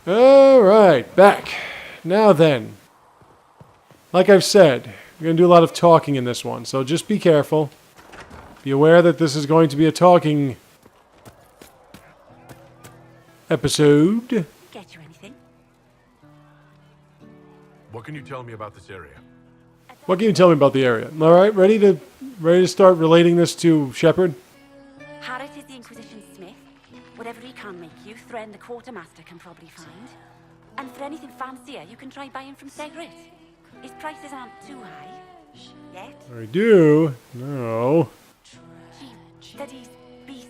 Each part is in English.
Alright, back. Now then. Like I've said, we're going to do a lot of talking in this one, so just be careful. Be aware that this is going to be a talking episode. Get you anything? What can you tell me about this area? What can you tell me about the area? Alright, ready to start relating this to Shepard? Harriet is the Inquisition smith. Whatever he can make you, Thren the quartermaster can probably find. And for anything fancier, you can try buying from Segret. His prices aren't too high. Yet. I do. No. He studies beasts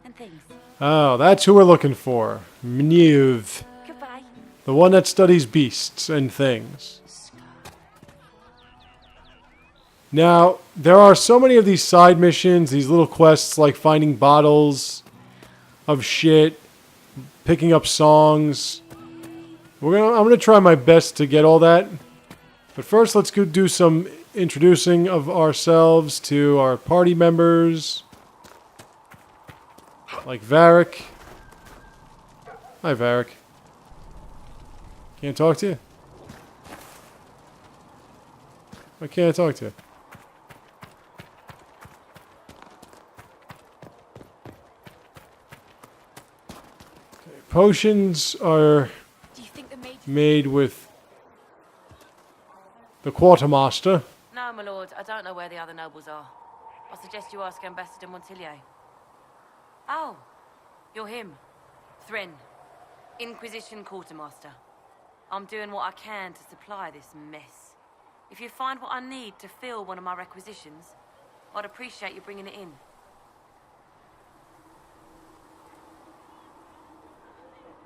and things. Oh, that's who we're looking for. Mniv. Goodbye. The one that studies beasts and things. Now, there are so many of these side missions, these little quests like finding bottles of shit, picking up songs. I'm gonna try my best to get all that. But first, let's go do some introducing of ourselves to our party members. Like Varric. Hi, Varric. Can't talk to you? Why can't I talk to you? Okay, potions are made with the quartermaster. No, my lord, I don't know where the other nobles are. I suggest you ask Ambassador Montillier. Oh, you're him. Thren, Inquisition quartermaster. I'm doing what I can to supply this mess. If you find what I need to fill one of my requisitions, I'd appreciate you bringing it in.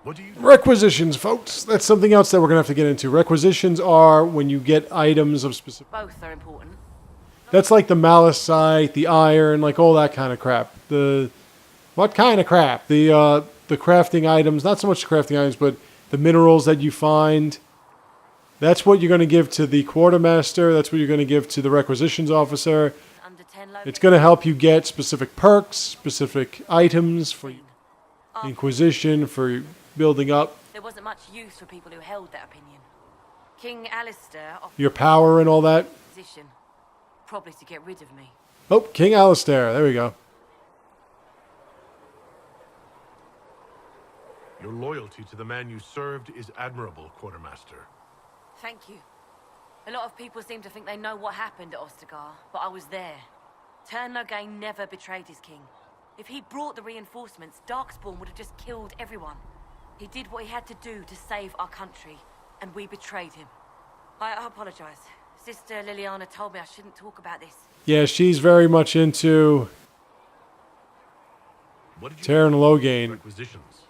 What do you... Requisitions, folks. That's something else that we're going to have to get into. Requisitions are when you get items of specific... Both are important. That's like the malachite, the iron, like all that kind of crap. What kind of crap? The crafting items, not so much the crafting items, but the minerals that you find. That's what you're going to give to the quartermaster. That's what you're going to give to the requisitions officer. Under 10 It's going to help you get specific perks, specific items for Inquisition, for building up There wasn't much use for people who held that opinion. King Alistair offered your power and all that. position, probably to get rid of me. Oh, King Alistair. There we go. Your loyalty to the man you served is admirable, Quartermaster. Thank you. A lot of people seem to think they know what happened at Ostagar, but I was there. Tern Logain never betrayed his king. If he brought the reinforcements, Darkspawn would have just killed everyone. He did what he had to do to save our country, and we betrayed him. I apologize. Sister Liliana told me I shouldn't talk about this. Yeah, she's very much into Tern Logain. Requisitions.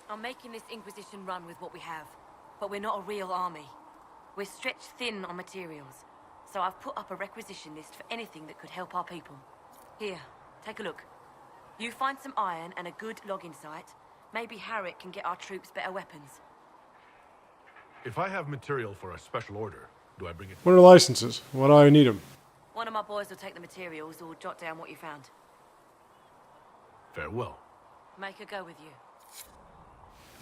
I'm making this Inquisition run with what we have, but we're not a real army. We're stretched thin on materials, so I've put up a requisition list for anything that could help our people. Here, take a look. You find some iron and a good logging site, maybe Harriet can get our troops better weapons. If I have material for a special order, do I bring it? What are licenses? What do I need them? One of my boys will take the materials or jot down what you found. Farewell. Make a go with you.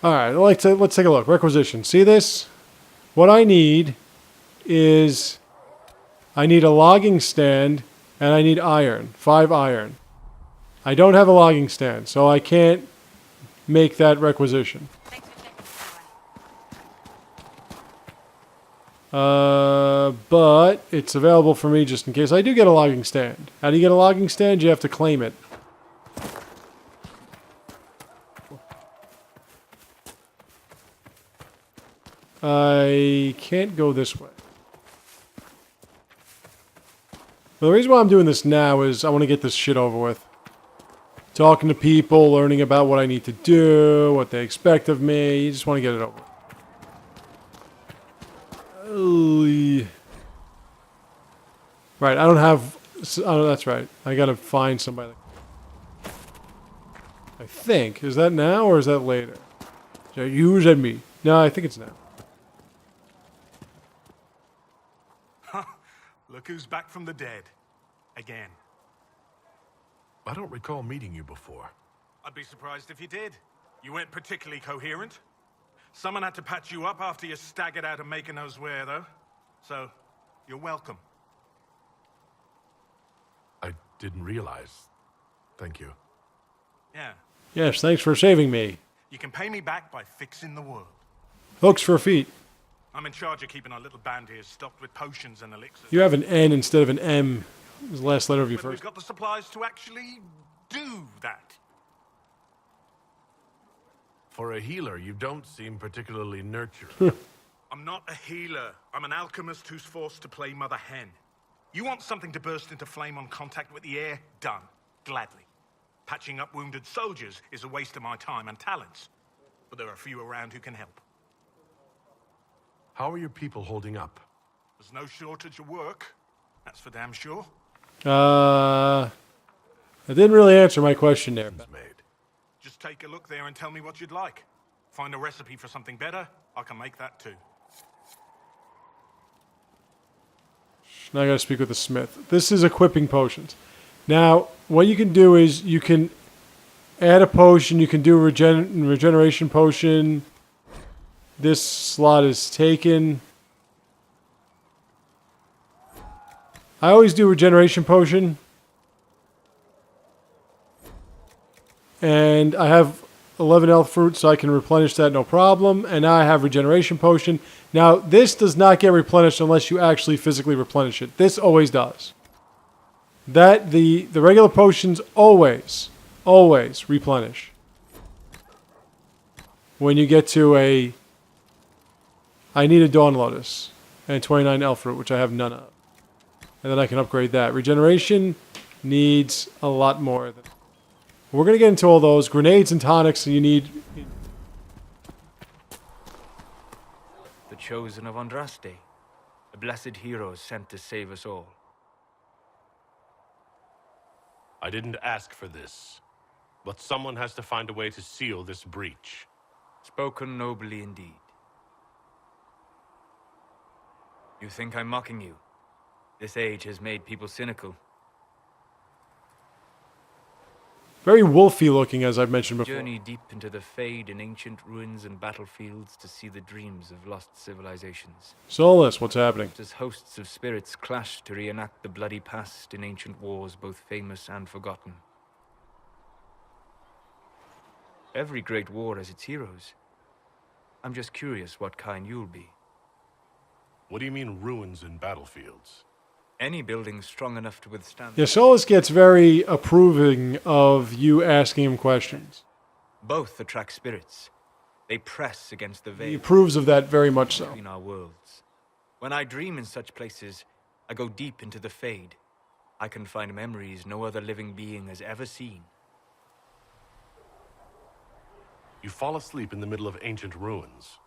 Alright, let's take a look. Requisition. See this? What I need is... I need a logging stand, and I need iron. 5 iron. I don't have a logging stand, so I can't make that requisition. Thanks for checking, But it's available for me just in case I do get a logging stand. How do you get a logging stand? You have to claim it. I can't go this way. Well, the reason why I'm doing this now is I want to get this shit over with. Talking to people, learning about what I need to do, what they expect of me. You just want to get it over with. Right, I don't have... Oh, that's right. I gotta find somebody. I think. Is that now or is that later? You and me. No, I think it's now. Look who's back from the dead. Again. I don't recall meeting you before. I'd be surprised if you did. You weren't particularly coherent. Someone had to patch you up after you staggered out of making those wear, though. So, you're welcome. I didn't realize. Thank you. Yeah. Yes, thanks for saving me. You can pay me back by fixing the world. Hooks for feet. I'm in charge of keeping our little band here stocked with potions and elixirs. You have an N instead of an M. It was the last letter of your Whether we've first. got the supplies to actually do that. For a healer, you don't seem particularly nurtured. I'm not a healer. I'm an alchemist who's forced to play Mother Hen. You want something to burst into flame on contact with the air? Done. Gladly. Patching up wounded soldiers is a waste of my time and talents. But there are a few around who can help. How are your people holding up? There's no shortage of work. That's for damn sure. That didn't really answer my question there. Made. Just take a look there and tell me what you'd like. Find a recipe for something better, I can make that too. Now I gotta speak with the smith. This is equipping potions. Now, what you can do is you can add a potion, you can do a regeneration potion. This slot is taken. I always do regeneration potion. And I have 11 elf fruit, so I can replenish that no problem. And now I have regeneration potion. Now, this does not get replenished unless you actually physically replenish it. This always does. The regular potions always replenish. When you get to a... I need a Dawn Lotus and 29 elf fruit, which I have none of. And then I can upgrade that. Regeneration needs a lot more than... We're going to get into all those. Grenades and tonics, so you need... The chosen of Andraste, a blessed hero sent to save us all. I didn't ask for this, but someone has to find a way to seal this breach. Spoken nobly indeed. You think I'm mocking you? This age has made people cynical. Very wolfy looking, as I've mentioned before. Journey deep into the Fade in ancient ruins and battlefields to see the dreams of lost civilizations. Solus, what's happening? As hosts of spirits clash to reenact the bloody past in ancient wars, both famous and forgotten. Every great war has its heroes. I'm just curious what kind you'll be. What do you mean ruins and battlefields? Any building strong enough to withstand... Yeah, Solus gets very approving of you asking him questions. Both attract spirits. They press against the He veil approves of that very much so. between our worlds. When I dream in such places, I go deep into the Fade. I can find memories no other living being has ever seen. You fall asleep in the middle of ancient ruins.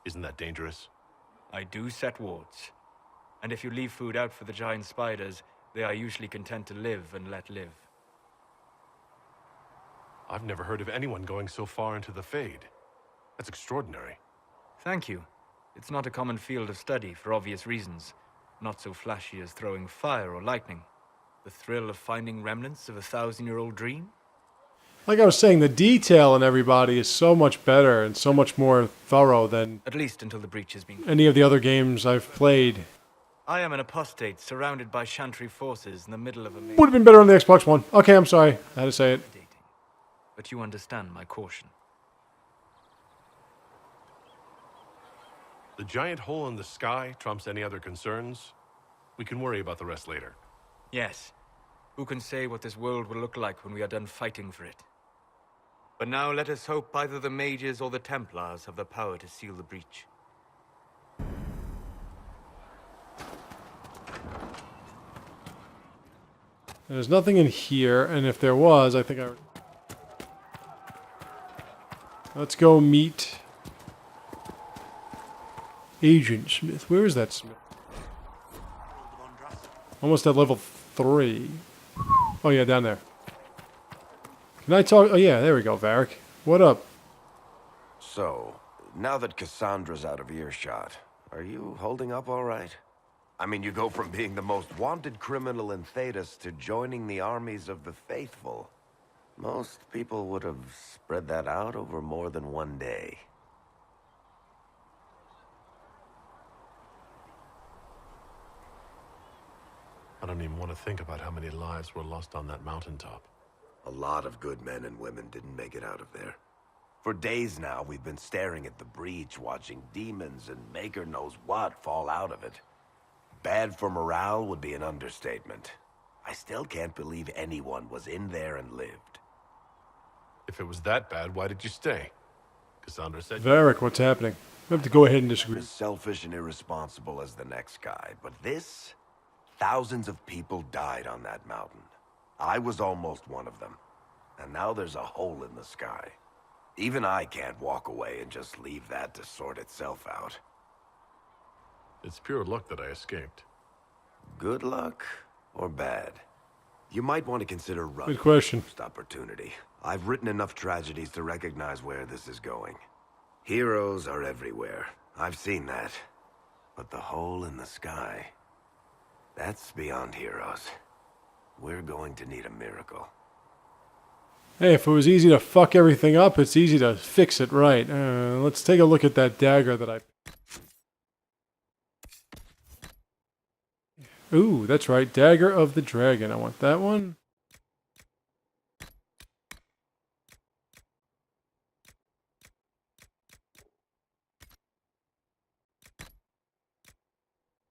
Isn't that dangerous? I do set wards. And if you leave food out for the giant spiders, they are usually content to live and let live. I've never heard of anyone going so far into the Fade. That's extraordinary. Thank you. It's not a common field of study for obvious reasons. Not so flashy as throwing fire or lightning. The thrill of finding remnants of a 1,000-year-old dream? Like I was saying, the detail in everybody is so much better and so much more thorough than At least until the breach has been... any of the other games I've played. I am an apostate surrounded by Chantry forces in the middle of a... Would have been better on the Xbox One. Okay, I'm sorry. I had to say it. But you understand my caution. The giant hole in the sky trumps any other concerns. We can worry about the rest later. Yes. Who can say what this world will look like when we are done fighting for it? But now let us hope either the mages or the Templars have the power to seal the breach. There's nothing in here, and if there was, I think I... Let's go meet Agent Smith. Where is that Smith? Almost at level 3. Oh yeah, down there. Can I talk? Oh yeah, there we go, Varric. What up? So, now that Cassandra's out of earshot, are you holding up all right? I mean, you go from being the most wanted criminal in Thedas to joining the armies of the faithful. Most people would have spread that out over more than one day. I don't even want to think about how many lives were lost on that mountaintop. A lot of good men and women didn't make it out of there. For days now, we've been staring at the breach, watching demons and maker knows what fall out of it. Bad for morale would be an understatement. I still can't believe anyone was in there and lived. If it was that bad, why did you stay? Cassandra said... Varric, what's happening? We have to go ahead and disagree. As selfish and irresponsible as the next guy, but this... Thousands of people died on that mountain. I was almost one of them. And now there's a hole in the sky. Even I can't walk away and just leave that to sort itself out. It's pure luck that I escaped. Good luck or bad? You might want to consider running. Good question. First opportunity. I've written enough tragedies to recognize where this is going. Heroes are everywhere. I've seen that. But the hole in the sky... That's beyond heroes. We're going to need a miracle. Hey, if it was easy to fuck everything up, it's easy to fix it right. Let's take a look at that dagger that I... Ooh, that's right. Dagger of the Dragon. I want that one.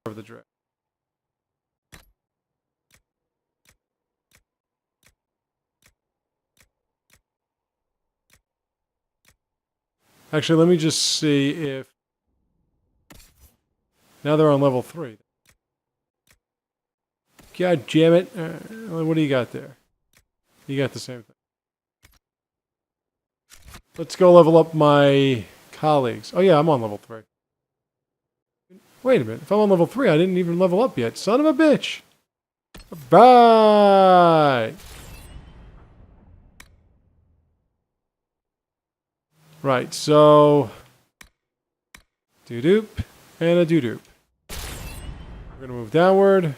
Of the Dragon. Actually, let me just see if... Now they're on level 3. God damn it. What do you got there? You got the same thing. Let's go level up my colleagues. Oh yeah, I'm on level 3. Wait a minute. If I'm on level 3, I didn't even level up yet. Son of a bitch. Right. Right, so... Doo-doop. And a doo-doop. We're going to move downward.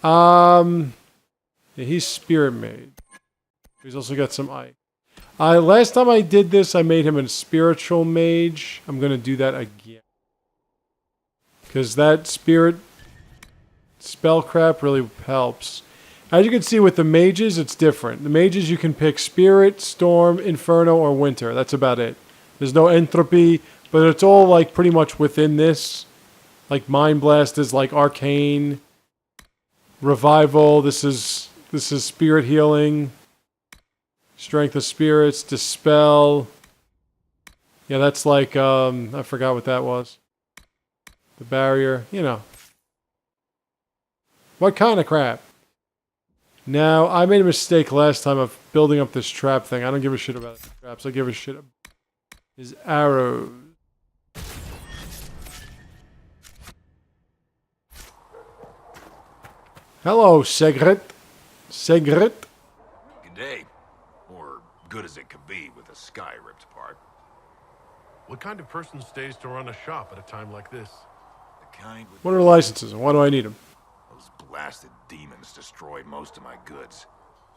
Yeah, he's Spirit Mage. He's also got some ice. Last time I did this, I made him a Spiritual Mage. I'm going to do that again. Because that Spirit spell crap really helps. As you can see with the mages, it's different. The mages, you can pick Spirit, Storm, Inferno, or Winter. That's about it. There's no Entropy, but it's all like pretty much within this. Like Mind Blast is like Arcane. Revival, this is Spirit Healing. Strength of Spirits, Dispel. Yeah, that's like, I forgot what that was. The Barrier, you know. What kind of crap? Now, I made a mistake last time of building up this trap thing. I don't give a shit about the traps. I give a shit about his arrows. Hello, Segret. Segret. Good day. Or good as it could be with the sky ripped apart. What kind of person stays to run a shop at a time like this? The kind with What are the licenses and why do I need them? those blasted demons destroy most of my goods.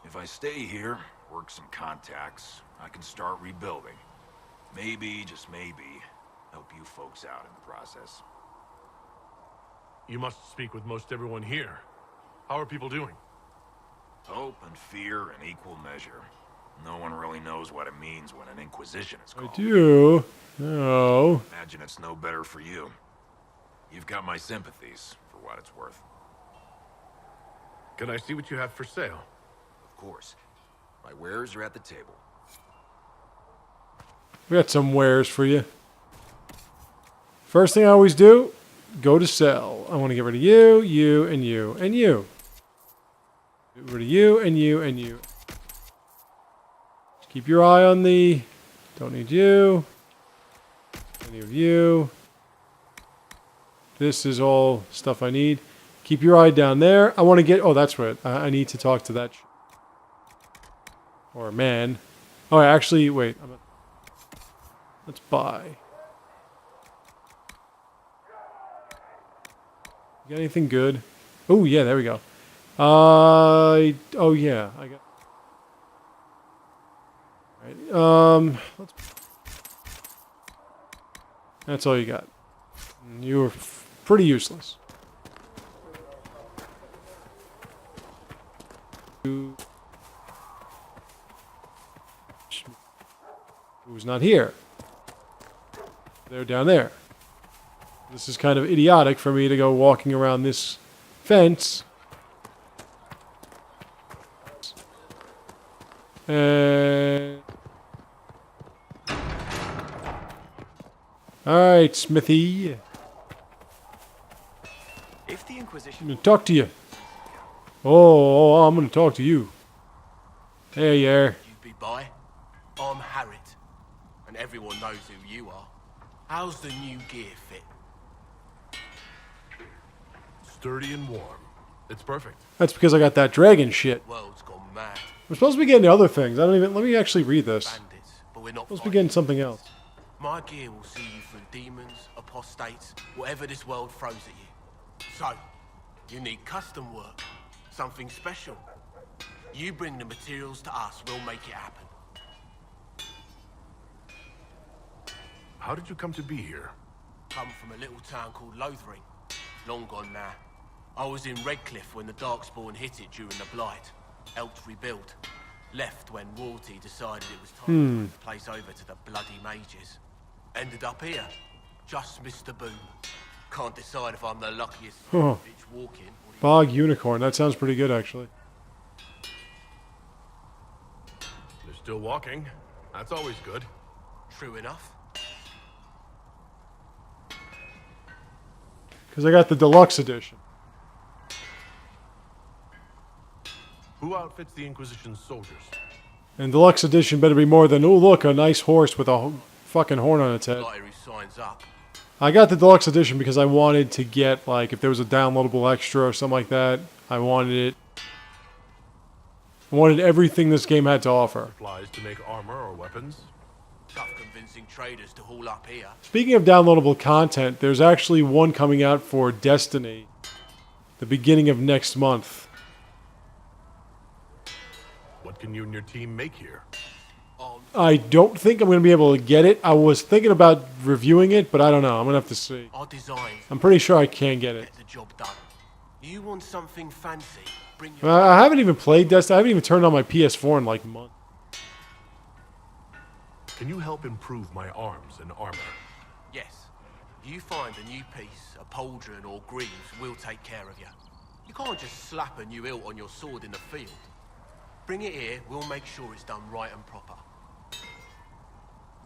If I stay here, work some contacts, I can start rebuilding. Maybe, just maybe, help you folks out in the process. You must speak with most everyone here. How are people doing? Hope and fear in equal measure. No one really knows what it means when an Inquisition is I called. do. No. Imagine it's no better for you. You've got my sympathies, for what it's worth. Can I see what you have for sale? Of course. My wares are at the table. We got some wares for you. First thing I always do, go to sell. I want to get rid of you, you, and you, and you. Get rid of you, and you, and you. Just keep your eye on the... Don't need you. Any of you. This is all stuff I need. Keep your eye down there. I want to get... Oh, that's right. I need to talk to that... Or man. Oh, actually, wait. Let's buy. You got anything good? Oh, yeah, there we go. Oh, yeah. I got... Right. That's all you got. You were pretty useless. Who's not here? They're down there. This is kind of idiotic for me to go walking around this fence. And... Alright, Smithy. If the Inquisition... I'm gonna talk to you. Oh, I'm gonna talk to you. There you are. You be by. I'm Harriet, and everyone knows who you are. How's the new gear fit? Sturdy and warm. It's perfect. That's because I got that dragon shit. World's gone mad. We're supposed to be getting other things. I don't even... Let me actually read this. Bandits, but we're not We're supposed to be getting fighting. something else. My gear will see you through demons, apostates, whatever this world throws at you. So, you need custom work. Something special. You bring the materials to us, we'll make it happen. How did you come to be here? Come from a little town called Lothering. Long gone now. I was in Redcliffe when the Darkspawn hit it during the Blight. Helped rebuild. Left when royalty decided it was time to move the place over to the bloody mages. Ended up here. Just missed the boom. Can't decide if I'm the luckiest Huh. bitch walking or the... Bog Unicorn. That sounds pretty good, actually. You're still walking. That's always good. True enough. Because I got the deluxe edition. Who outfits the Inquisition's soldiers? And deluxe edition better be more than, oh look, a nice horse with a fucking horn on its head. Lighter who signs up. I got the deluxe edition because I wanted to get, like, if there was a downloadable extra or something like that, I wanted it. I wanted everything this game had to offer. Supplies to make armor or weapons? Tough convincing traders to haul up here. Speaking of downloadable content, there's actually one coming out for Destiny. The beginning of next month. What can you and your team make here? I don't think I'm going to be able to get it. I was thinking about reviewing it, but I don't know. I'm going to have to see. Our designs I'm pretty sure I can get it. get the job done. You want something fancy? Bring your... I haven't even played Destiny. I haven't even turned on my PS4 in like a month. Can you help improve my arms and armor? Yes. You find a new piece, a pauldron or greaves, we'll take care of you. You can't just slap a new hilt on your sword in the field. Bring it here, we'll make sure it's done right and proper.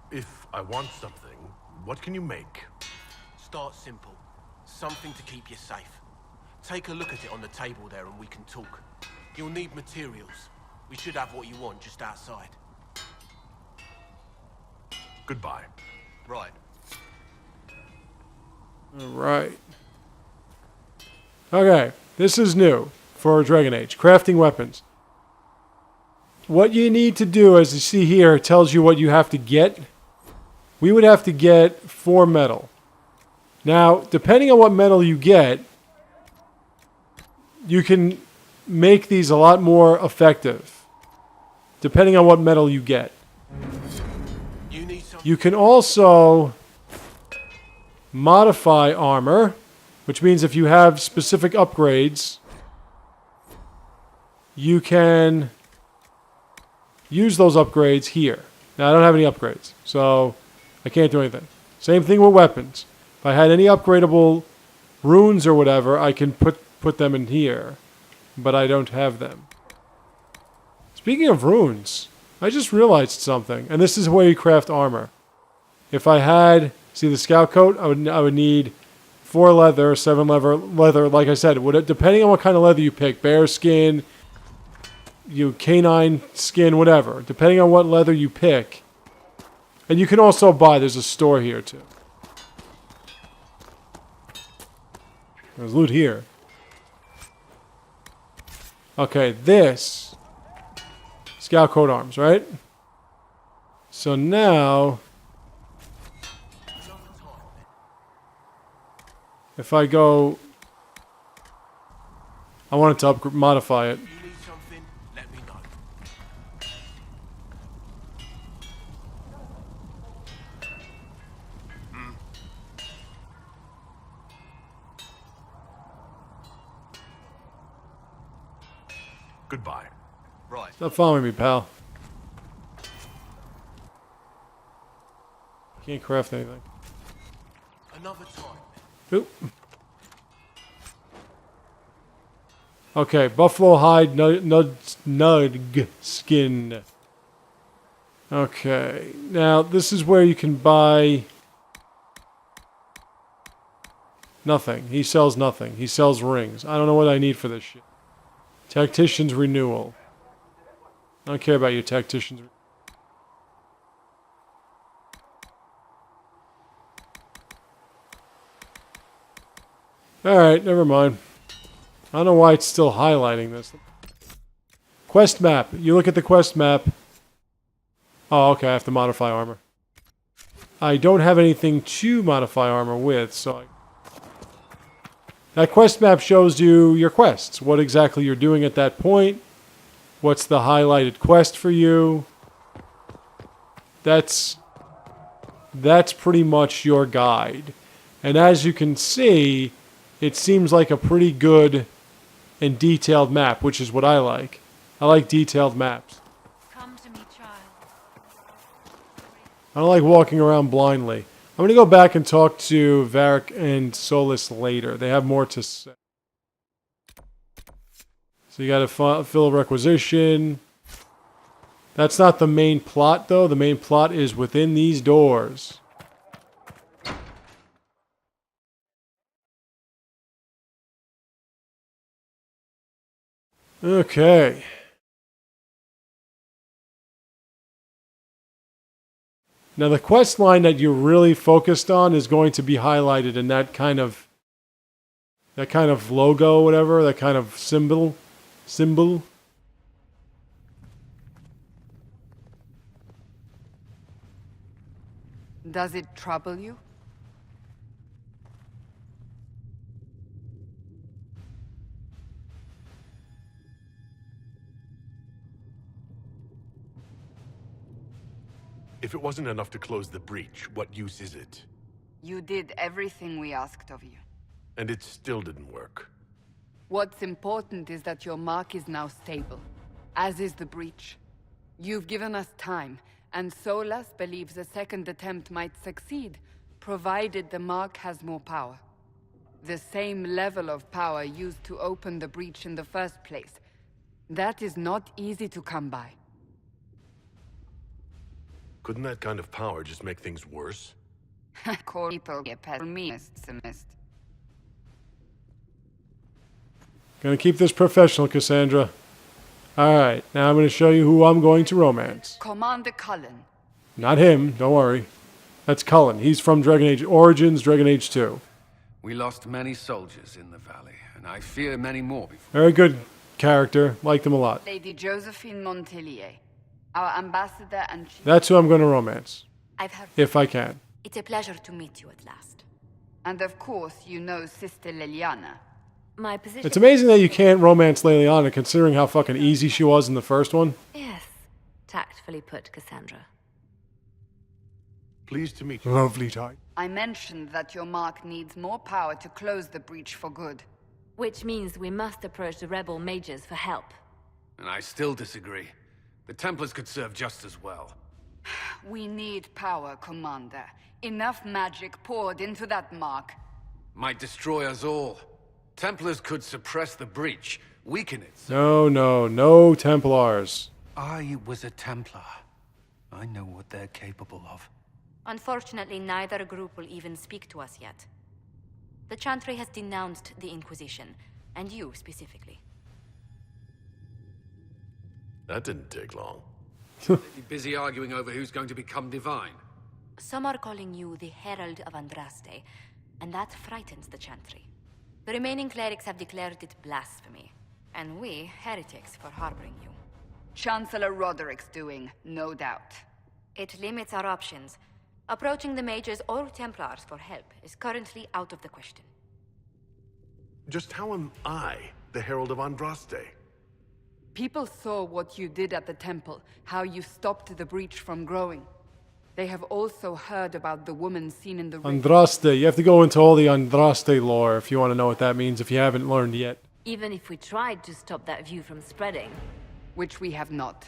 If I want something, what can you make? Start simple. Something to keep you safe. Take a look at it on the table there and we can talk. You'll need materials. We should have what you want just outside. Goodbye. Right. Alright. Okay, this is new for Dragon Age. Crafting weapons. What you need to do, as you see here, it tells you what you have to get. We would have to get 4 metal. Now, depending on what metal you get, you can make these a lot more effective. Depending on what metal you get. You need some... You can also modify armor, which means if you have specific upgrades, you can use those upgrades here. Now, I don't have any upgrades, so I can't do anything. Same thing with weapons. If I had any upgradable runes or whatever, I can put them in here, but I don't have them. Speaking of runes, I just realized something, and this is where you craft armor. If I had, see the scout coat, I would need 4 leather, 7 leather. Like I said, depending on what kind of leather you pick, bear skin, canine skin, whatever. Depending on what leather you pick. And you can also buy, there's a store here too. There's loot here. Okay, this. Scout coat arms, right? So now, if I go, I wanted to modify it. You need something? Let me know. Goodbye. Stop following me, pal. Can't craft anything. Another time. Oop. Okay, buffalo hide, nug skin. Okay, now this is where you can buy nothing. He sells nothing. He sells rings. I don't know what I need for this shit. Tactician's renewal. I don't care about your tactician's. Alright, never mind. I don't know why it's still highlighting this. Quest map. You look at the quest map. Oh, okay, I have to modify armor. I don't have anything to modify armor with, so that quest map shows you your quests. What exactly you're doing at that point. What's the highlighted quest for you. That's pretty much your guide. And as you can see, it seems like a pretty good and detailed map, which is what I like. I like detailed maps. Come to me, child. I don't like walking around blindly. I'm going to go back and talk to Varric and Solus later. They have more to say. So you got to fill a requisition. That's not the main plot, though. The main plot is within these doors. Okay. Now the quest line that you're really focused on is going to be highlighted in that kind of logo, whatever, that kind of symbol. Does it trouble you? If it wasn't enough to close the breach, what use is it? You did everything we asked of you. And it still didn't work. What's important is that your mark is now stable, as is the breach. You've given us time, and Solas believes a second attempt might succeed, provided the mark has more power. The same level of power used to open the breach in the first place. That is not easy to come by. Couldn't that kind of power just make things worse? Gonna keep this professional, Cassandra. Alright, now I'm gonna show you who I'm going to romance. Commander Cullen. Not him, don't worry. That's Cullen. He's from Dragon Age Origins, Dragon Age 2. We lost many soldiers in the valley, and I fear many more before. Very good character. Liked him a lot. Lady Josephine Montelier, our ambassador and chief. That's who I'm going to romance. I've heard. If I can. It's a pleasure to meet you at last. And of course, you know Sister Liliana. My position. It's amazing that you can't romance Liliana, considering how fucking easy she was in the first one. Yes, tactfully put, Cassandra. Pleased to meet you. Lovely type. I mentioned that your mark needs more power to close the breach for good. Which means we must approach the rebel mages for help. And I still disagree. The Templars could serve just as well. We need power, Commander. Enough magic poured into that mark. Might destroy us all. Templars could suppress the breach, weaken it. No Templars. I was a Templar. I know what they're capable of. Unfortunately, neither group will even speak to us yet. The Chantry has denounced the Inquisition, and you specifically. That didn't take long. They'd be busy arguing over who's going to become divine. Some are calling you the Herald of Andraste, and that frightens the Chantry. The remaining clerics have declared it blasphemy, and we, heretics, for harboring you. Chancellor Roderick's doing, no doubt. It limits our options. Approaching the mages or Templars for help is currently out of the question. Just how am I the Herald of Andraste? People saw what you did at the temple, how you stopped the breach from growing. They have also heard about the woman seen in the ring. Andraste. You have to go into all the Andraste lore if you want to know what that means, if you haven't learned yet. Even if we tried to stop that view from spreading, which we have not.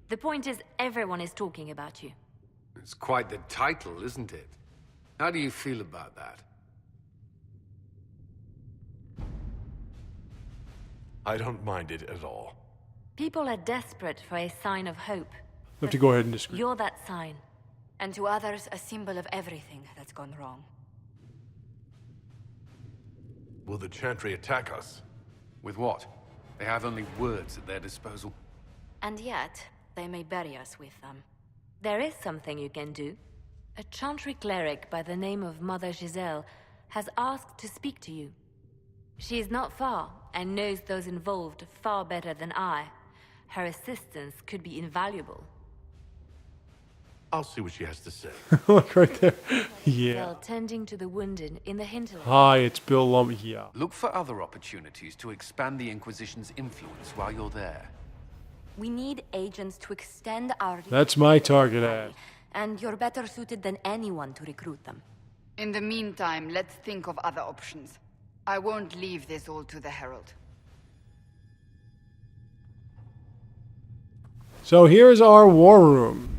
The point is, everyone is talking about you. It's quite the title, isn't it? How do you feel about that? I don't mind it at all. People are desperate for a sign of hope. I have to go ahead and disagree. You're that sign. And to others, a symbol of everything that's gone wrong. Will the Chantry attack us? With what? They have only words at their disposal. And yet, they may bury us with them. There is something you can do. A Chantry cleric by the name of Mother Giselle has asked to speak to you. She is not far, and knows those involved far better than I. Her assistance could be invaluable. I'll see what she has to say. Look right there. Yeah. Giselle tending to the wounded in the hinterland. Hi, it's Bill Lumber. Yeah. Look for other opportunities to expand the Inquisition's influence while you're there. We need agents to extend our... That's my target ad. And you're better suited than anyone to recruit them. In the meantime, let's think of other options. I won't leave this all to the Herald. So here's our war room.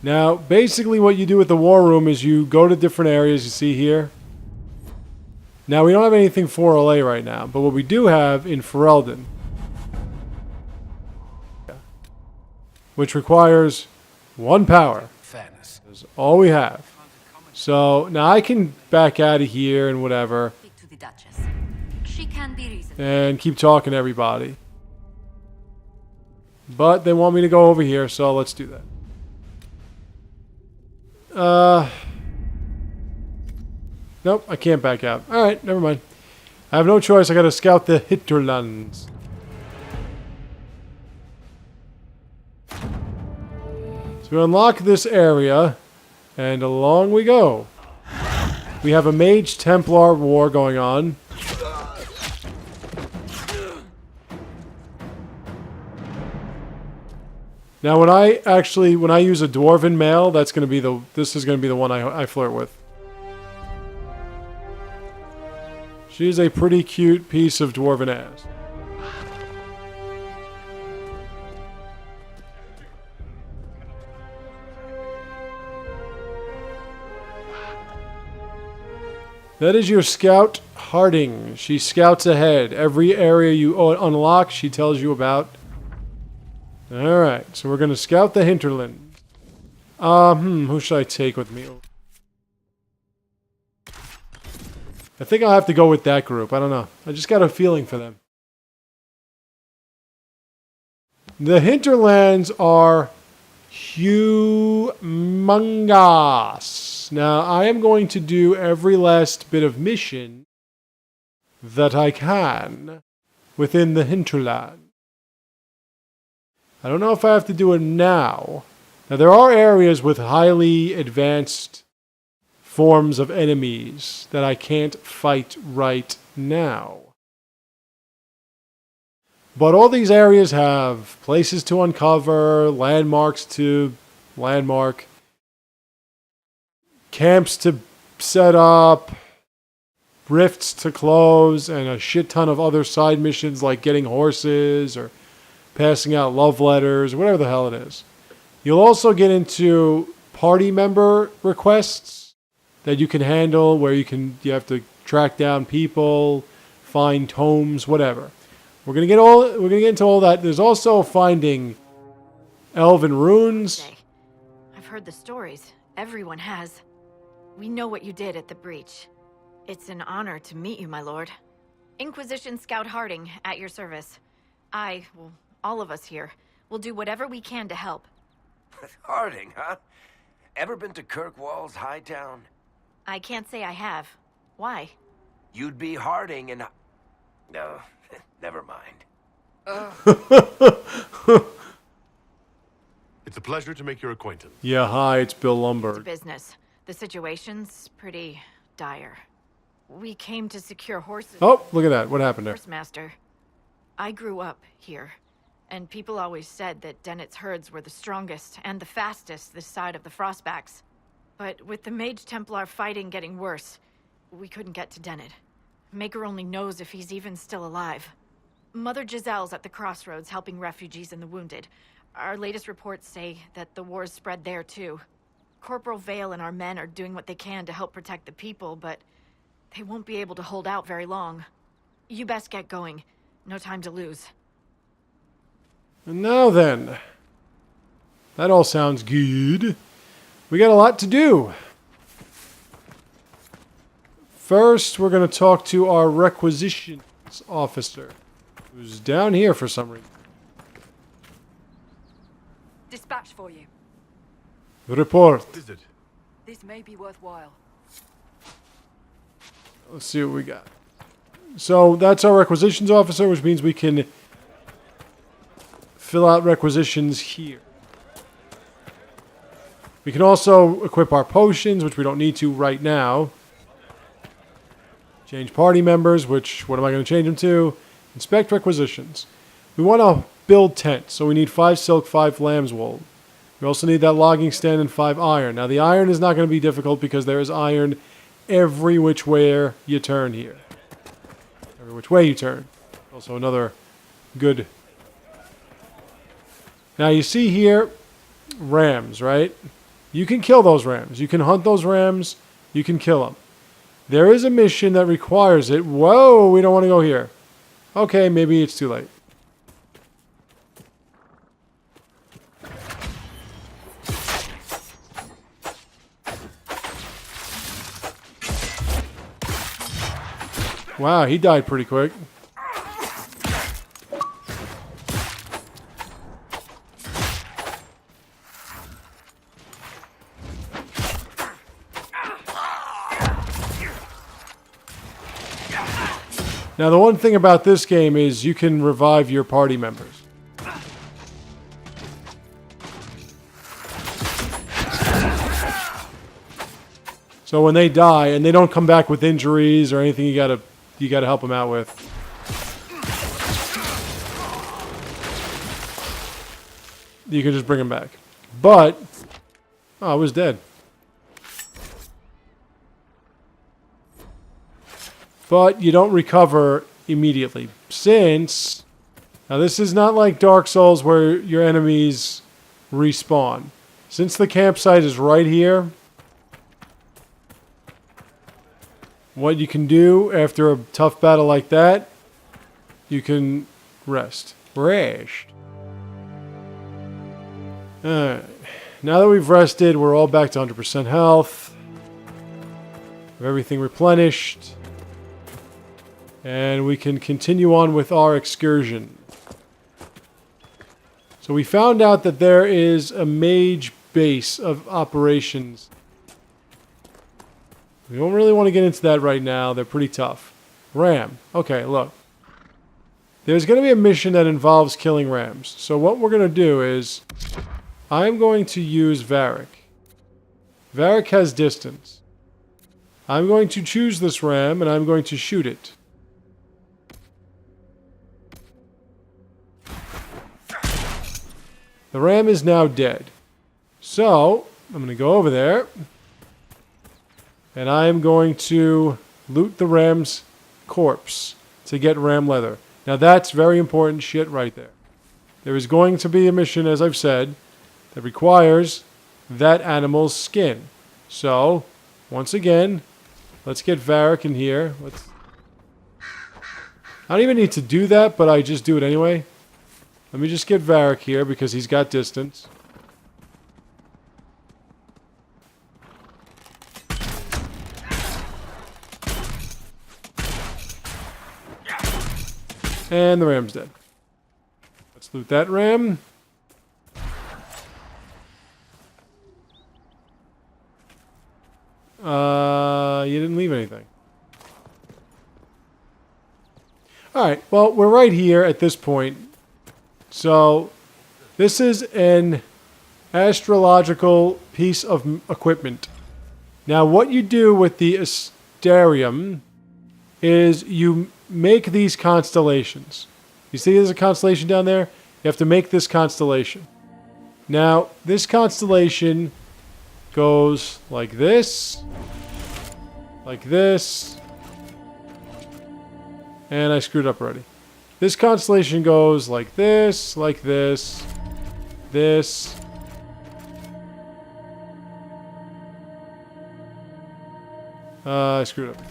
Now, basically what you do with the war room is you go to different areas you see here. Now, we don't have anything for LA right now, but what we do have in Ferelden, which requires 1 power. Fairness. That's all we have. So, now I can back out of here and whatever. Speak to the Duchess. She can be reasonable. And keep talking to everybody. But they want me to go over here, so let's do that. Nope, I can't back out. Alright, never mind. I have no choice, I gotta scout the hinterlands. So we unlock this area, and along we go. We have a Mage Templar war going on. Now, when I use a dwarven male, this is gonna be the one I flirt with. She's a pretty cute piece of dwarven ass. That is your scout, Harding. She scouts ahead. Every area you unlock, she tells you about. Alright, so we're going to scout the hinterland. Who should I take with me? I think I'll have to go with that group. I don't know. I just got a feeling for them. The hinterlands are humongous. Now, I am going to do every last bit of mission that I can within the hinterland. I don't know if I have to do it now. Now, there are areas with highly advanced forms of enemies that I can't fight right now. But all these areas have places to uncover, landmarks to landmark, camps to set up, rifts to close, and a shit ton of other side missions like getting horses or passing out love letters, whatever the hell it is. You'll also get into party member requests that you can handle, where you have to track down people, find tomes, whatever. We're gonna get into all that. There's also finding elven runes. I've heard the stories. Everyone has. We know what you did at the breach. It's an honor to meet you, my lord. Inquisition Scout Harding, at your service. All of us here, will do whatever we can to help. Harding, huh? Ever been to Kirkwall's Hightown? I can't say I have. Why? You'd be Harding and... No, never mind. It's a pleasure to make your acquaintance. Yeah, hi, it's Bill Lumber. It's business. The situation's pretty dire. We came to secure horses. Oh, look at that. What happened there? Horsemaster. I grew up here, and people always said that Dennett's herds were the strongest and the fastest this side of the Frostbacks. But with the Mage Templar fighting getting worse, we couldn't get to Dennett. Maker only knows if he's even still alive. Mother Giselle's at the crossroads helping refugees and the wounded. Our latest reports say that the war's spread there too. Corporal Vale and our men are doing what they can to help protect the people, but they won't be able to hold out very long. You best get going. No time to lose. And now then. That all sounds good. We got a lot to do. First, we're going to talk to our requisitions officer, who's down here for some reason. Dispatch for you. Report. Is it? This may be worthwhile. Let's see what we got. So that's our requisitions officer, which means we can fill out requisitions here. We can also equip our potions, which we don't need to right now. Change party members, which, what am I going to change them to? Inspect requisitions. We want to build tents, so we need 5 silk, 5 lamb's wool. We also need that logging stand and 5 iron. Now, the iron is not going to be difficult because there is iron every which way you turn here. Every which way you turn. Also another good... Now, you see here, rams, right? You can kill those rams. You can hunt those rams. You can kill them. There is a mission that requires it. Whoa, we don't want to go here. Okay, maybe it's too late. Wow, he died pretty quick. Now, the one thing about this game is you can revive your party members. So when they die and they don't come back with injuries or anything, you gotta help them out with. You can just bring them back. But oh, I was dead. But you don't recover immediately. Since, now this is not like Dark Souls where your enemies respawn. Since the campsite is right here, what you can do after a tough battle like that, you can rest. Rest. Alright. Now that we've rested, we're all back to 100% health. We have everything replenished. And we can continue on with our excursion. So we found out that there is a mage base of operations. We don't really want to get into that right now. They're pretty tough. Ram. Okay, look. There's going to be a mission that involves killing rams. So what we're going to do is I'm going to use Varric. Varric has distance. I'm going to choose this ram and I'm going to shoot it. The ram is now dead. So, I'm going to go over there. And I am going to loot the ram's corpse to get ram leather. Now that's very important shit right there. There is going to be a mission, as I've said, that requires that animal's skin. So, once again, let's get Varric in here. I don't even need to do that, but I just do it anyway. Let me just get Varric here because he's got distance. And the ram's dead. Let's loot that ram. You didn't leave anything. Alright, well, we're right here at this point. So, this is an astrological piece of equipment. Now, what you do with the Asterium is you make these constellations. You see there's a constellation down there? You have to make this constellation. Now, this constellation goes like this, and I screwed up already. This constellation goes like this, this. I screwed up.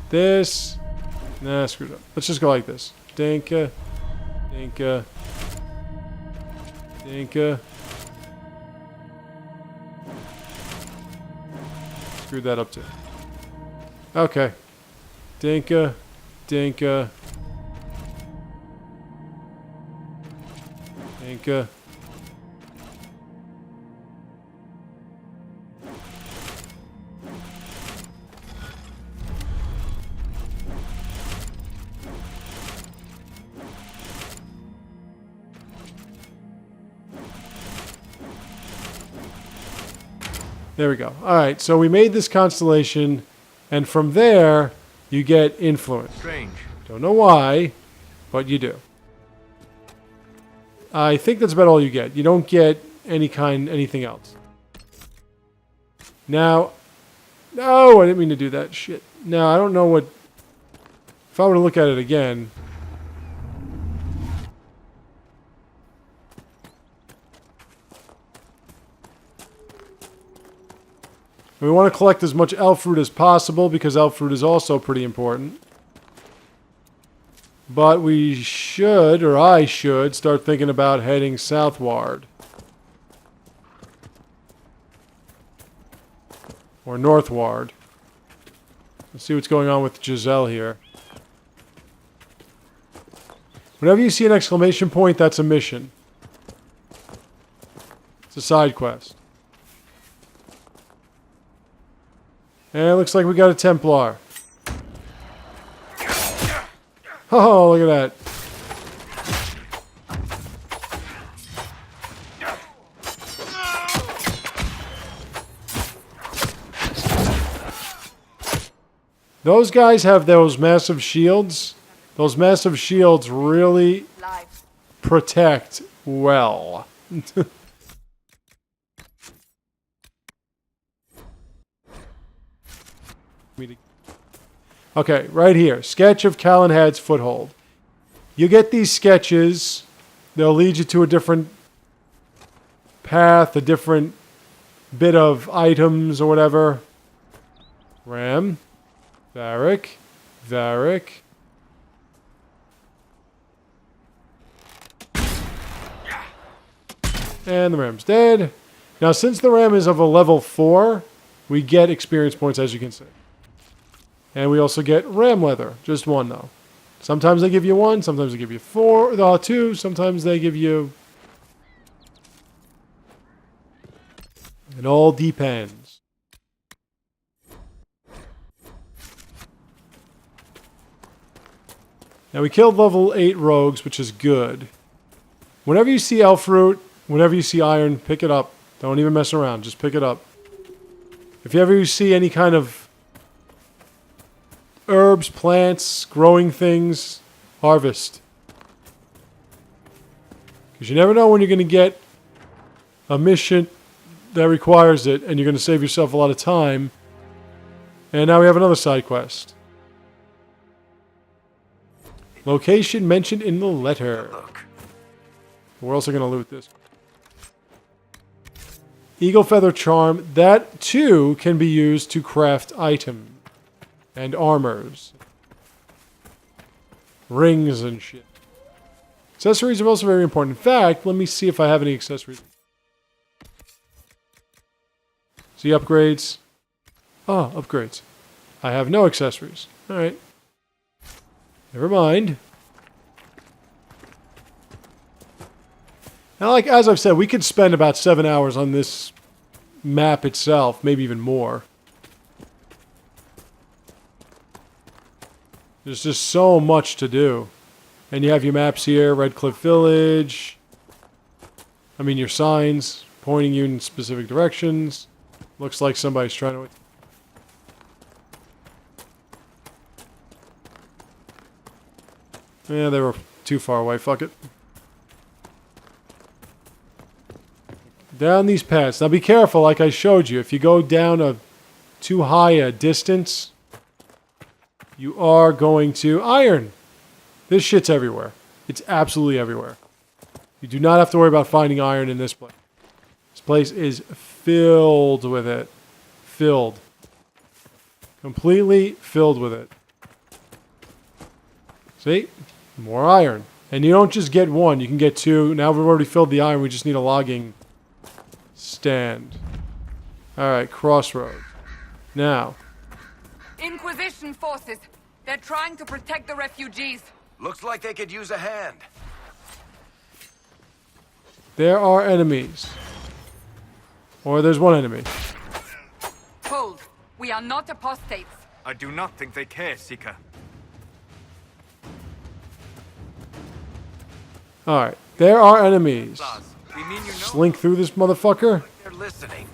This. Nah, I screwed up. Let's just go like this. Dinka. Dinka. Dinka. Screwed that up too. Okay. Dinka. Dinka. Dinka. There we go. Alright, so we made this constellation, and from there, you get influence. Strange. Don't know why, but you do. I think that's about all you get. You don't get anything else. Now, no, I didn't mean to do that shit. Now, I don't know what... If I were to look at it again... We want to collect as much elf fruit as possible because elf fruit is also pretty important. But we should, or I should, start thinking about heading southward. Or northward. Let's see what's going on with Giselle here. Whenever you see an exclamation point, that's a mission. It's a side quest. And it looks like we got a Templar. Oh, look at that. Those guys have those massive shields. Those massive shields really protect well. Okay, right here. Sketch of Calenhad's Foothold. You get these sketches. They'll lead you to a different path, a different bit of items or whatever. Ram. Varric. Varric. And the Ram's dead. Now, since the Ram is of a level 4, we get experience points, as you can see. And we also get ram leather. Just one, though. Sometimes they give you 1. Sometimes they give you 2. Sometimes they give you... It all depends. Now, we killed level 8 rogues, which is good. Whenever you see elf fruit, whenever you see iron, pick it up. Don't even mess around. Just pick it up. If you ever see any kind of herbs, plants, growing things, harvest. Because you never know when you're going to get a mission that requires it, and you're going to save yourself a lot of time. And now we have another side quest. Location mentioned in the letter. We're also going to loot this. Eagle Feather Charm. That, too, can be used to craft items. And armors. Rings and shit. Accessories are also very important. In fact, let me see if I have any accessories. See upgrades. Oh, upgrades. I have no accessories. Alright. Never mind. Now, like, as I've said, we could spend about 7 hours on this map itself. Maybe even more. There's just so much to do. And you have your maps here, Red Cliff Village. I mean, your signs pointing you in specific directions. Looks like somebody's trying to... Yeah, they were too far away. Fuck it. Down these paths. Now be careful, like I showed you. If you go down too high a distance, you are going to... Iron! This shit's everywhere. It's absolutely everywhere. You do not have to worry about finding iron in this place. This place is filled with it. Filled. Completely filled with it. See? More iron. And you don't just get one, you can get two. Now we've already filled the iron, we just need a logging stand. Alright, crossroads. Now. Inquisition forces. They're trying to protect the refugees. Looks like they could use a hand. There are enemies. Or there's one enemy. Hold. We are not apostates. I do not think they care, Seeker. Alright, there are enemies. We mean you know Slink through this motherfucker. They're listening.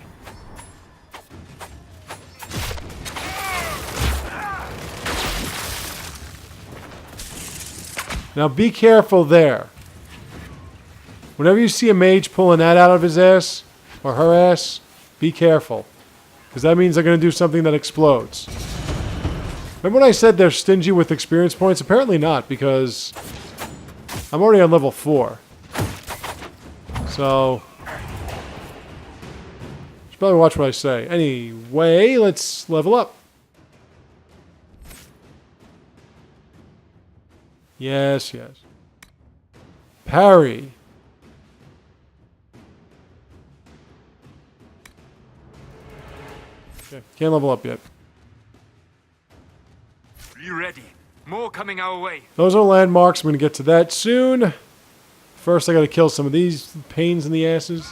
Now be careful there. Whenever you see a mage pulling that out of his ass, or her ass, be careful. Because that means they're going to do something that explodes. Remember when I said they're stingy with experience points? Apparently not, because I'm already on level 4. So, should probably watch what I say. Anyway, let's level up. Yes, yes. Parry. Okay, can't level up yet. you ready. More coming our way. Those are landmarks. I'm going to get to that soon. First, I got to kill some of these pains in the asses.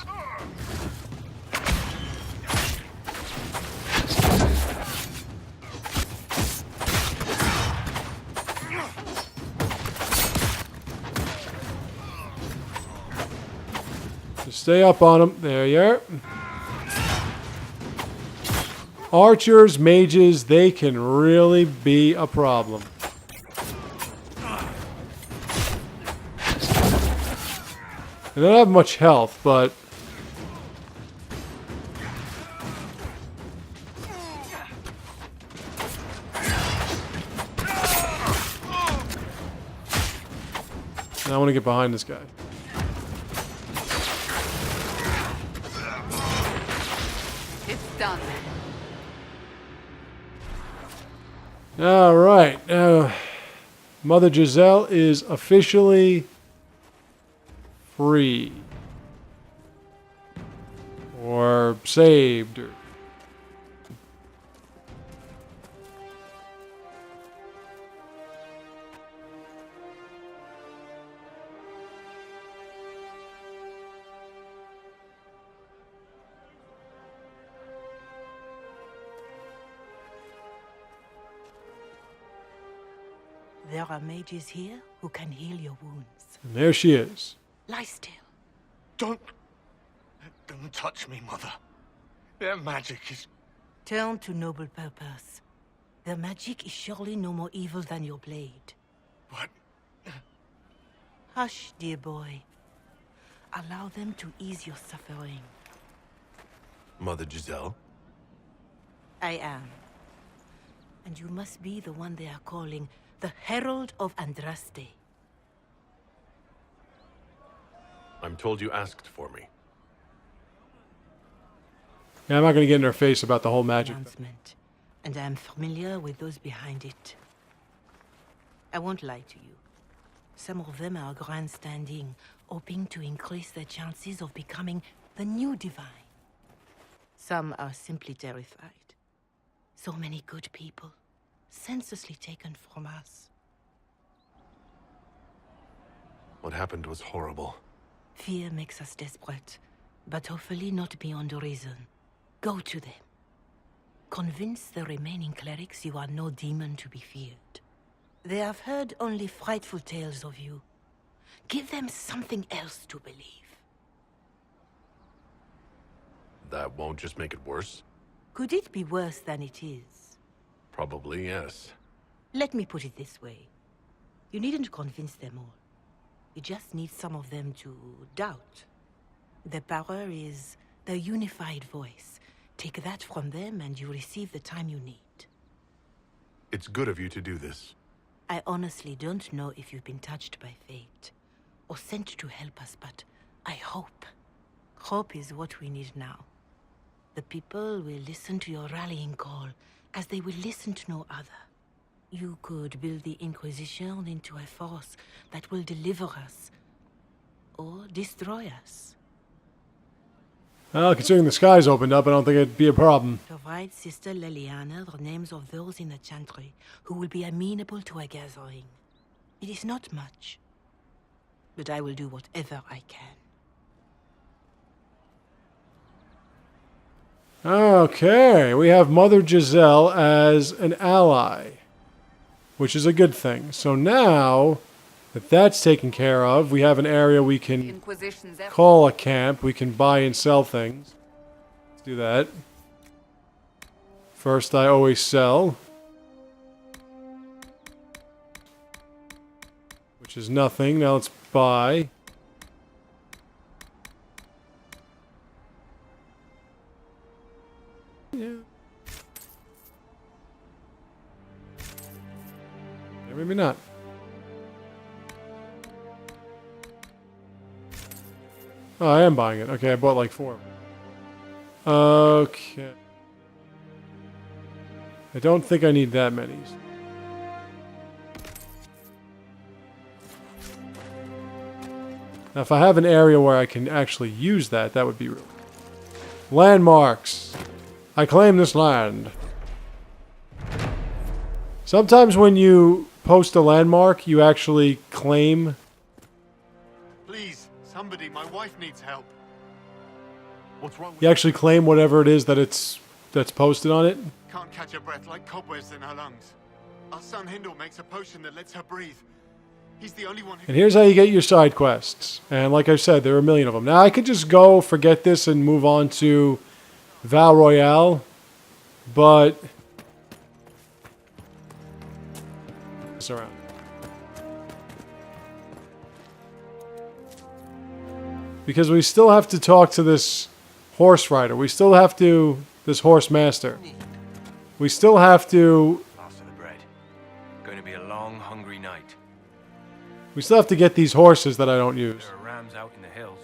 Just stay up on them. There you are. Archers, mages, they can really be a problem. They don't have much health, but now I want to get behind this guy. It's done. All right, Mother Giselle is officially free. Or saved. There are mages here who can heal your wounds. And there she is. Lie still. Don't touch me, Mother. Their magic is... Turn to noble purpose. Their magic is surely no more evil than your blade. What? Hush, dear boy. Allow them to ease your suffering. Mother Giselle? I am. And you must be the one they are calling the Herald of Andraste. I'm told you asked for me. Yeah, I'm not going to get in her face about the whole magic. Announcement, and I am familiar with those behind it. I won't lie to you. Some of them are grandstanding, hoping to increase their chances of becoming the new divine. Some are simply terrified. So many good people, senselessly taken from us. What happened was horrible. Fear makes us desperate, but hopefully not beyond reason. Go to them. Convince the remaining clerics you are no demon to be feared. They have heard only frightful tales of you. Give them something else to believe. That won't just make it worse? Could it be worse than it is? Probably, yes. Let me put it this way. You needn't convince them all. You just need some of them to doubt. Their power is their unified voice. Take that from them and you receive the time you need. It's good of you to do this. I honestly don't know if you've been touched by fate or sent to help us, but I hope. Hope is what we need now. The people will listen to your rallying call as they will listen to no other. You could build the Inquisition into a force that will deliver us or destroy us. Well, considering the skies opened up, I don't think it'd be a problem. Provide Sister Leliana the names of those in the chantry who will be amenable to a gathering. It is not much, but I will do whatever I can. Okay, we have Mother Giselle as an ally, which is a good thing. So now that that's taken care of, we have an area we can call a camp. We can buy and sell things. Let's do that. First, I always sell, which is nothing. Now let's buy. Yeah. Maybe not. Oh, I am buying it. Okay, I bought like 4. Okay. I don't think I need that many. Now, if I have an area where I can actually use that, that would be real. Landmarks. I claim this land. Sometimes when you post a landmark, you actually claim. Please, somebody, my wife needs help. What's wrong with You actually claim whatever it is that's posted on it. Can't catch her breath like cobwebs in her lungs. Our son Hindle makes a potion that lets her breathe. He's the only one who... And here's how you get your side quests. And like I said, there are a million of them. Now, I could just go forget this and move on to Val Royale, but... It's around. Because we still have to talk to this horse rider. We still have to... This horse master. We still have to... Pass of the bread. Going to be a long, hungry night. We still have to get these horses that I don't use. There are rams out in the hills.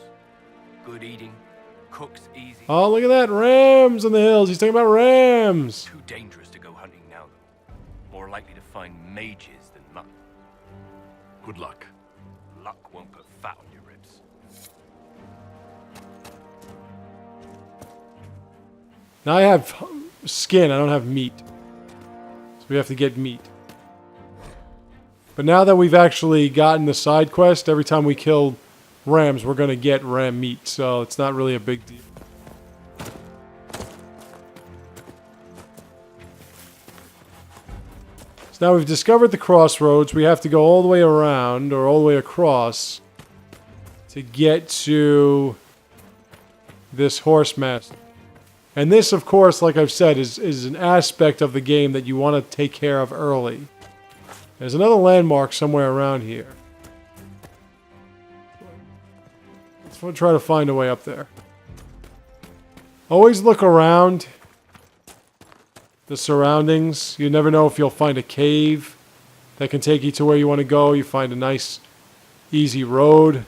Good eating. Cooks easy. Oh, look at that. Rams in the hills. He's talking about rams. Too dangerous to go hunting now, though. More likely to find mages than mutton. Good luck. Luck won't put fat on your ribs. Now I have skin. I don't have meat. So we have to get meat. But now that we've actually gotten the side quest, every time we kill rams, we're going to get ram meat. So it's not really a big deal. So now we've discovered the crossroads. We have to go all the way around, or all the way across, to get to this horse master. And this, of course, like I've said, is an aspect of the game that you want to take care of early. There's another landmark somewhere around here. Let's try to find a way up there. Always look around the surroundings. You never know if you'll find a cave that can take you to where you want to go. You find a nice, easy road.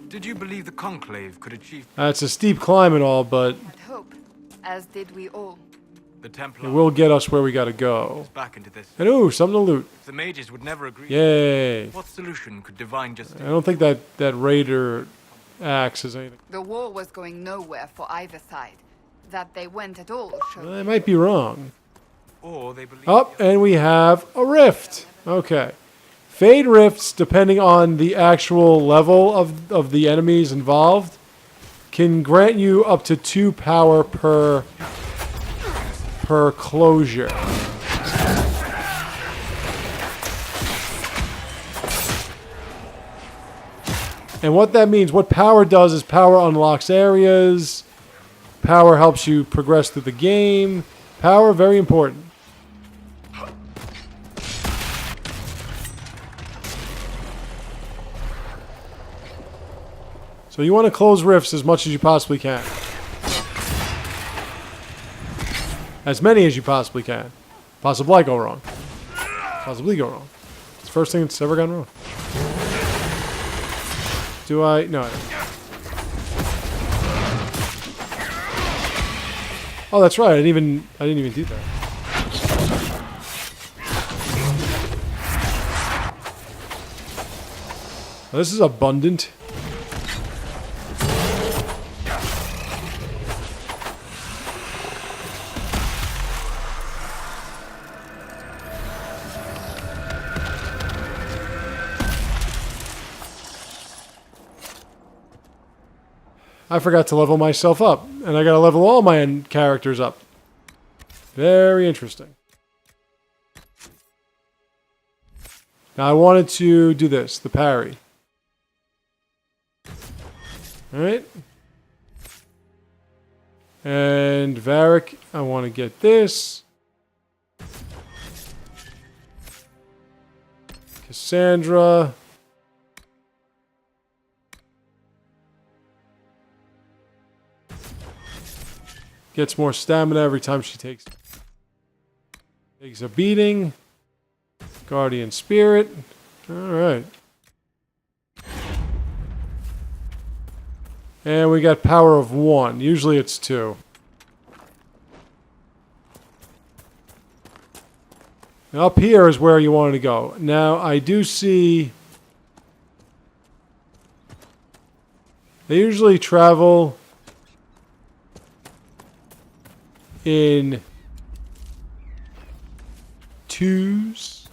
Did you believe the Conclave could achieve... It's a steep climb and all, but I'd hope, as did we all. The Templar... it will get us where we gotta go. Back into this. And ooh, something to loot. The mages would never agree. Yay. What solution could divine justice... I don't think that raider axe is anything. The war was going nowhere for either side. That they went at all shows. I might be wrong. Or they believe... Oh, and we have a rift. Okay. Fade rifts, depending on the actual level of the enemies involved, can grant you up to 2 power per closure. And what that means, what power does is power unlocks areas, power helps you progress through the game, power, very important. So you want to close rifts as much as you possibly can. As many as you possibly can. Possibly go wrong. Possibly go wrong. It's the first thing that's ever gone wrong. Do I? No, I don't. Oh, that's right. I didn't even do that. Well, this is abundant. I forgot to level myself up, and I gotta level all my characters up. Very interesting. Now I wanted to do this, the parry. Alright. And Varric, I want to get this. Cassandra. Gets more stamina every time she takes a beating. Guardian Spirit. Alright. And we got power of 1. Usually it's 2. Now up here is where you wanted to go. Now I do see... They usually travel in 2s.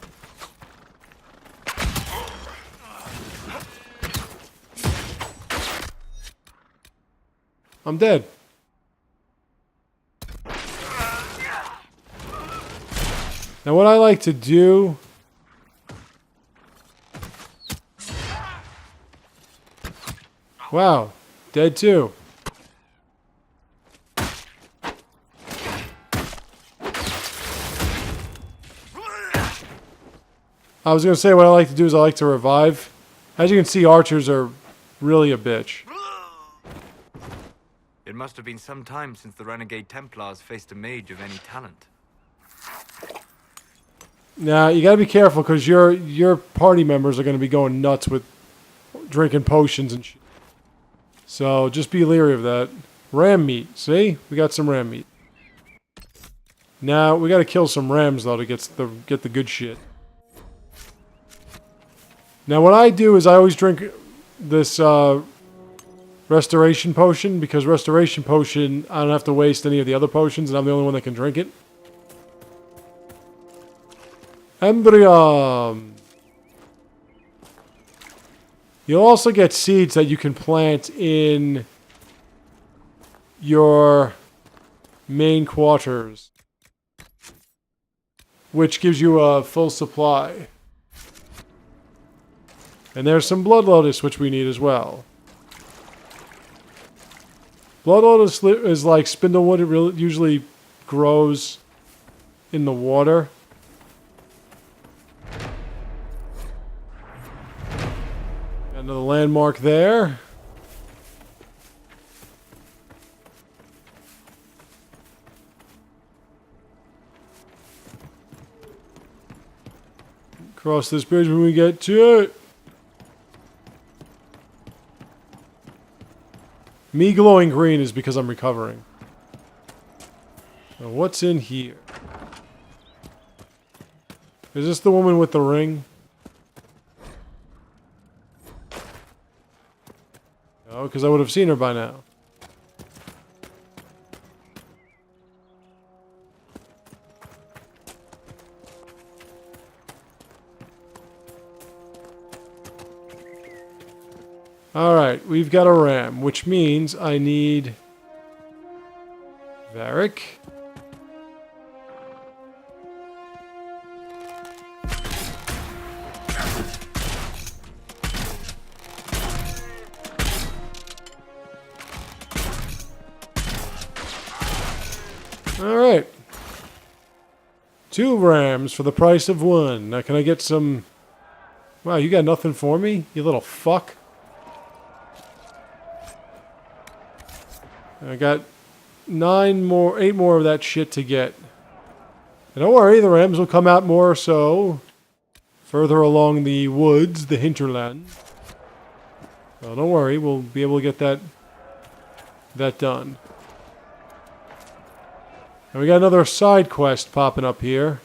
I'm dead. Now what I like to do... Wow, dead too. I was going to say what I like to do is I like to revive. As you can see, archers are really a bitch. It must have been some time since the Renegade Templars faced a mage of any talent. Now, you got to be careful because your party members are going to be going nuts with drinking potions and shit. So just be leery of that. Ram meat. See? We got some ram meat. Now, we got to kill some rams, though, to get the good shit. Now, what I do is I always drink this restoration potion, because restoration potion, I don't have to waste any of the other potions, and I'm the only one that can drink it. Embryum. You'll also get seeds that you can plant in your main quarters, which gives you a full supply. And there's some Blood Lotus, which we need as well. Blood Lotus is like spindlewood. It really usually grows in the water. Got another landmark there. Cross this bridge when we get to it. Me glowing green is because I'm recovering. Now what's in here? Is this the woman with the ring? No, because I would have seen her by now. Alright, we've got a ram, which means I need Varric. Alright. 2 rams for the price of 1. Now can I get some... Wow, you got nothing for me? You little fuck. I got 8 more of that shit to get. And don't worry, the rams will come out more so further along the woods, the hinterland. So don't worry, we'll be able to get that done. And we got another side quest popping up here.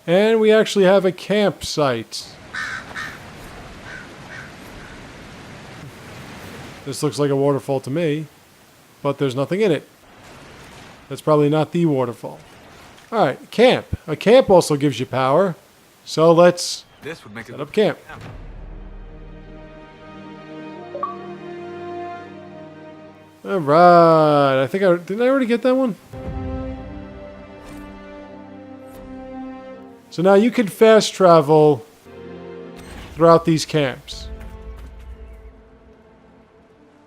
And we actually have a campsite. This looks like a waterfall to me, but there's nothing in it. That's probably not the waterfall. Alright, camp. A camp also gives you power. So let's set up camp. Alright, didn't I already get that one? So now you can fast travel throughout these camps.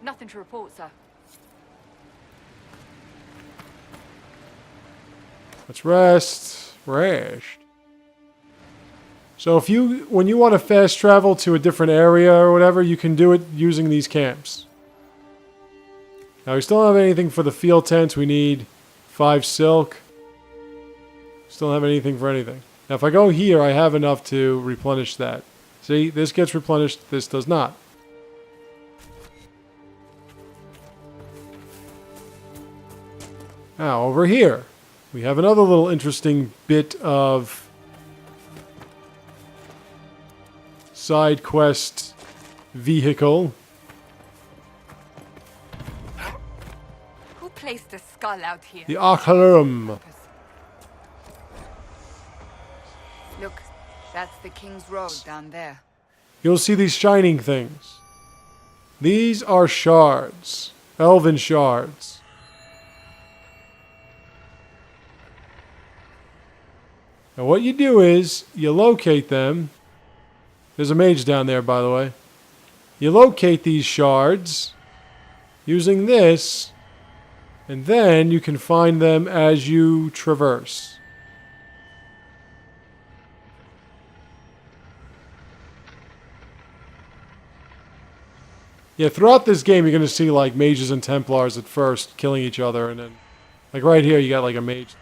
Nothing to report, sir. Let's rest. So when you want to fast travel to a different area or whatever, you can do it using these camps. Now we still don't have anything for the field tents. We need 5 silk. Still don't have anything for anything. Now if I go here, I have enough to replenish that. See, this gets replenished, this does not. Now over here, we have another little interesting bit of side quest vehicle. Who placed a skull out here? The Acharum. Look, that's the King's Road down there. You'll see these shining things. These are shards. Elven shards. Now what you do is, you locate them. There's a mage down there, by the way. You locate these shards using this, and then you can find them as you traverse. Yeah, throughout this game, you're going to see, like, mages and Templars at first killing each other, and then, like, right here, you got, like, a mage.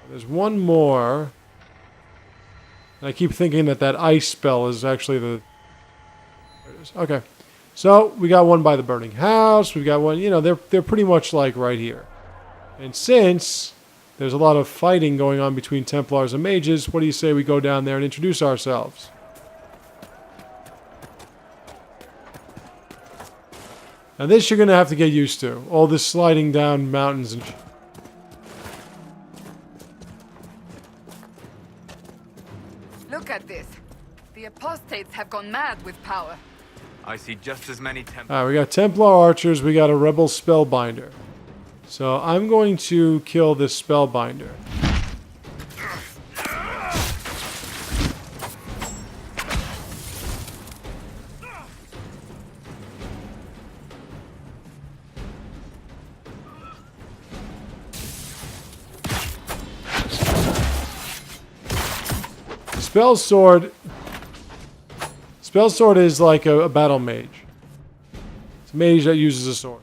There's one more. And I keep thinking that ice spell is actually the... There it is. Okay. So, we got one by the burning house. We've got one, you know, they're pretty much, like, right here. And since there's a lot of fighting going on between Templars and mages, what do you say we go down there and introduce ourselves? Now this you're going to have to get used to. All this sliding down mountains and shit. Look at this. The apostates have gone mad with power. I see just as many Templars. Alright, we got Templar archers, we got a rebel spellbinder. So I'm going to kill this spellbinder. Spellsword is like a battle mage. It's a mage that uses a sword.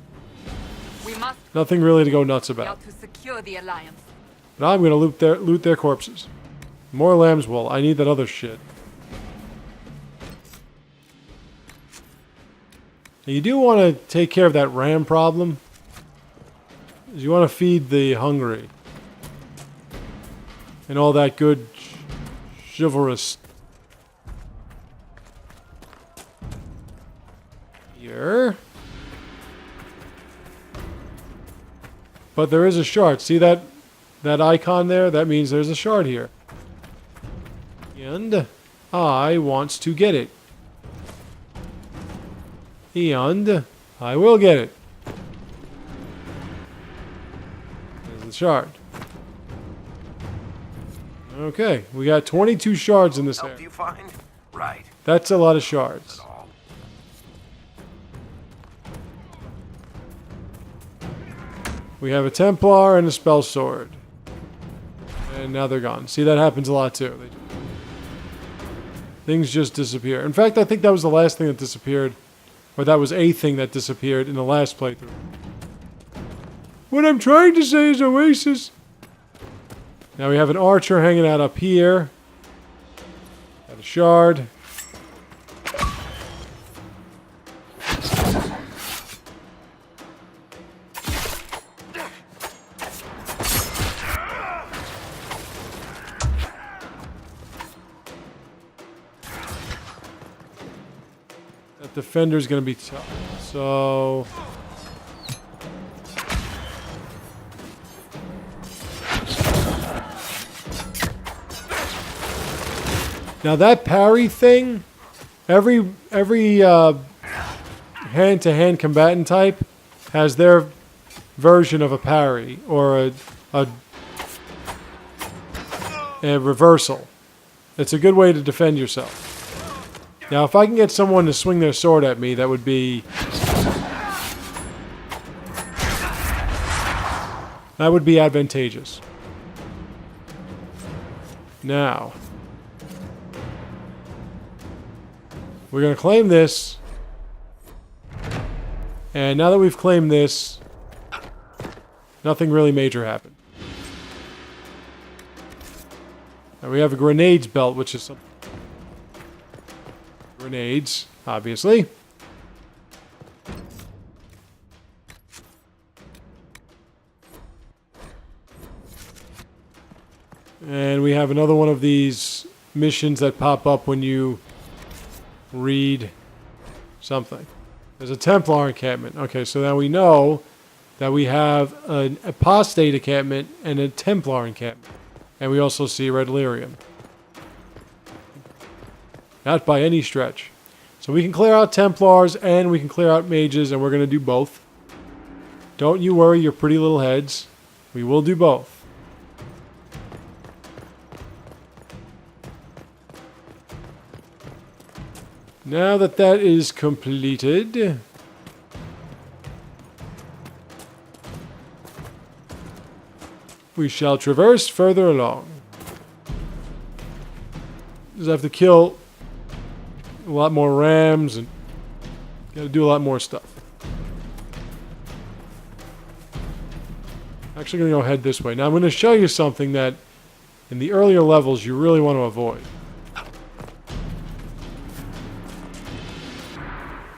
We must Nothing really to go nuts about. to secure the alliance. But I'm gonna loot their corpses. More lamb's wool. I need that other shit. Now you do want to take care of that ram problem. You want to feed the hungry. And all that good chivalrous here. But there is a shard. See that icon there? That means there's a shard here. And I want to get it. And I will get it. There's the shard. Okay, we got 22 shards in this area. You find? Right. That's a lot of shards. We have a Templar and a spell sword. And now they're gone. See, that happens a lot too. Things just disappear. In fact, I think that was the last thing that disappeared. Or that was a thing that disappeared in the last playthrough. What I'm trying to say is Oasis. Now we have an archer hanging out up here. Got a shard. That defender's gonna be tough. So now that parry thing, every hand-to-hand combatant type has their version of a parry or a reversal. It's a good way to defend yourself. Now, if I can get someone to swing their sword at me, that would be advantageous. Now, we're going to claim this. And now that we've claimed this, nothing really major happened. Now we have a grenades belt, which is something. Grenades, obviously. And we have another one of these missions that pop up when you read something. There's a Templar encampment. Okay, so now we know that we have an apostate encampment and a Templar encampment. And we also see Red Lyrium. Not by any stretch. So we can clear out Templars and we can clear out mages, and we're going to do both. Don't you worry your pretty little heads. We will do both. Now that that is completed, we shall traverse further along. Just have to kill a lot more rams and gotta do a lot more stuff. Actually gonna go head this way. Now I'm gonna show you something that in the earlier levels you really want to avoid.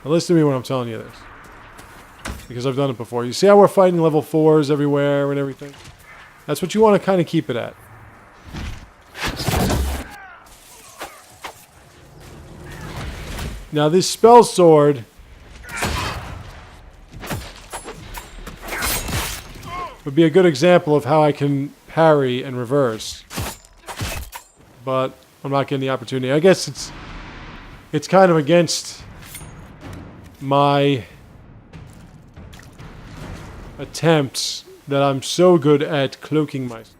Now listen to me when I'm telling you this, because I've done it before. You see how we're fighting level 4s everywhere and everything? That's what you want to kind of keep it at. Now this spell sword would be a good example of how I can parry and reverse. But I'm not getting the opportunity. I guess it's kind of against my attempts that I'm so good at cloaking myself.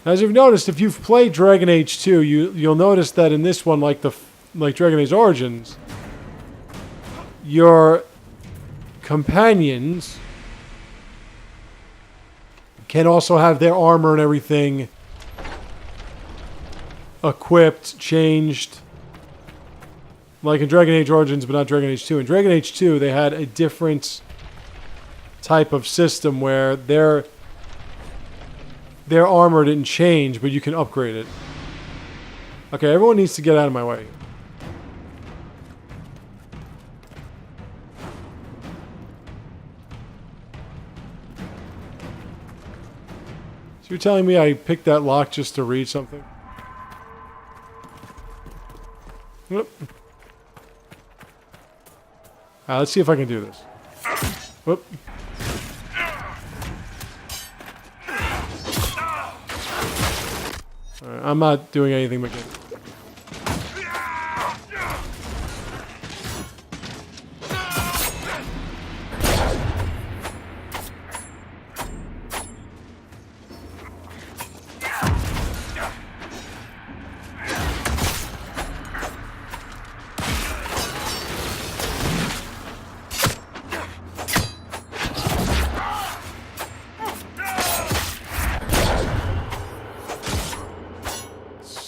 As you've noticed, if you've played Dragon Age 2, you'll notice that in this one, like Dragon Age Origins, your companions can also have their armor and everything equipped, changed, like in Dragon Age Origins, but not Dragon Age 2. In Dragon Age 2, they had a different type of system where their armor didn't change, but you can upgrade it. Okay, everyone needs to get out of my way. So you're telling me I picked that lock just to read something? Yep. Let's see if I can do this. Whoop. I'm not doing anything but getting...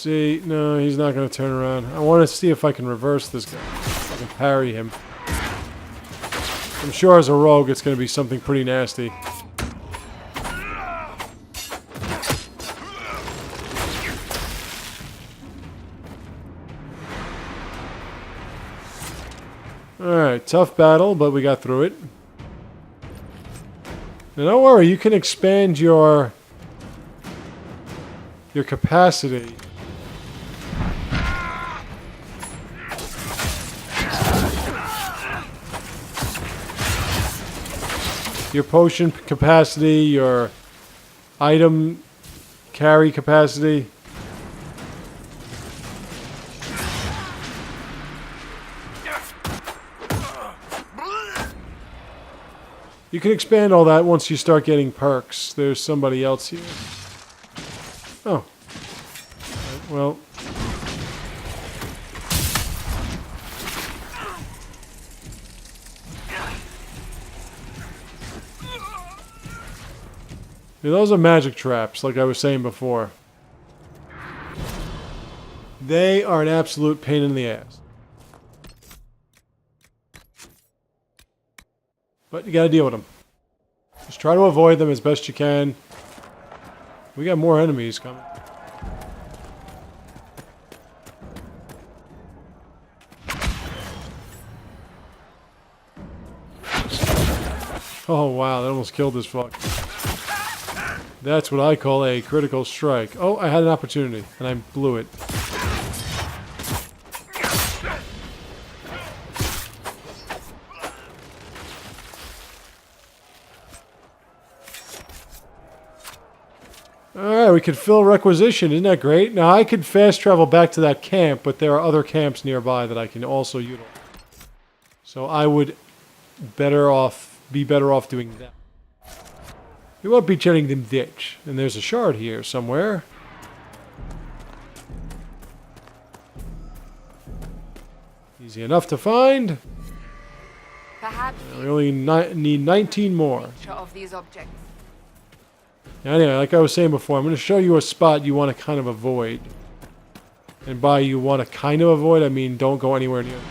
See, no, he's not going to turn around. I want to see if I can reverse this guy. If I can parry him. I'm sure as a rogue it's going to be something pretty nasty. Alright, tough battle, but we got through it. Now don't worry, you can expand your capacity. Your potion capacity, your item carry capacity. You can expand all that once you start getting perks. There's somebody else here. Oh. Well. Yeah, those are magic traps, like I was saying before. They are an absolute pain in the ass. But you gotta deal with them. Just try to avoid them as best you can. We got more enemies coming. Oh wow, that almost killed this fuck. That's what I call a critical strike. Oh, I had an opportunity, and I blew it. Alright, we could fill requisition. Isn't that great? Now, I could fast travel back to that camp, but there are other camps nearby that I can also utilize. So I would be better off doing that. We won't be chatting them ditch. And there's a shard here somewhere. Easy enough to find. Perhaps We only need 19 more. of these objects. Anyway, like I was saying before, I'm going to show you a spot you want to kind of avoid. And by you want to kind of avoid, I mean don't go anywhere near it.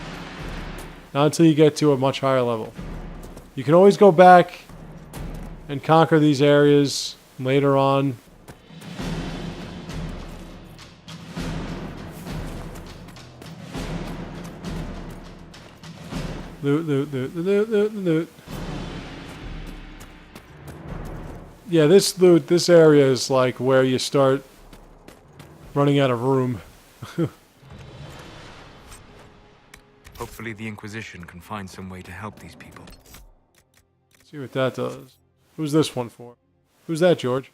Not until you get to a much higher level. You can always go back and conquer these areas later on. Loot, loot, loot, loot, loot, loot. Yeah, this area is like where you start running out of room. Hopefully the Inquisition can find some way to help these people. See what that does. Who's this one for? Who's that, George?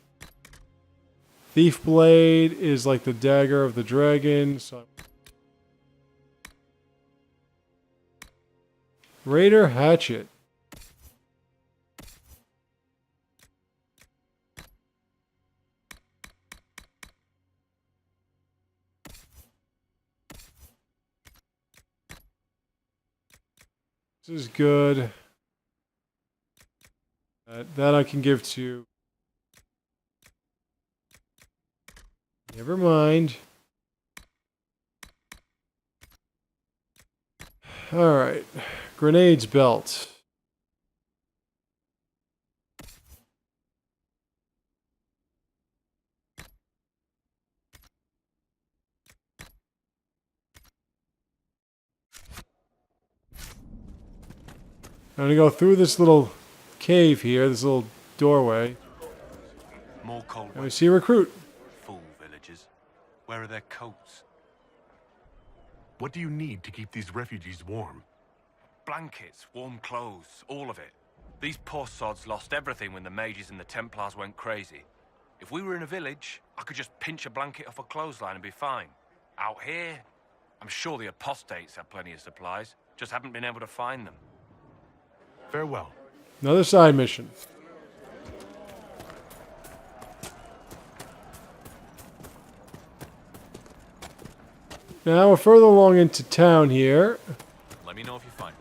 Thief Blade is like the dagger of the dragon. So Raider Hatchet. This is good. That I can give to... Never mind. Alright. Grenades belt. I'm gonna go through this little cave here, this little doorway. More cold. And we see a recruit. Fool villagers. Where are their coats? What do you need to keep these refugees warm? Blankets, warm clothes, all of it. These poor sods lost everything when the mages and the Templars went crazy. If we were in a village, I could just pinch a blanket off a clothesline and be fine. Out here, I'm sure the apostates have plenty of supplies, just haven't been able to find them. Farewell. Another side mission. Now we're further along into town here. Let me know if you find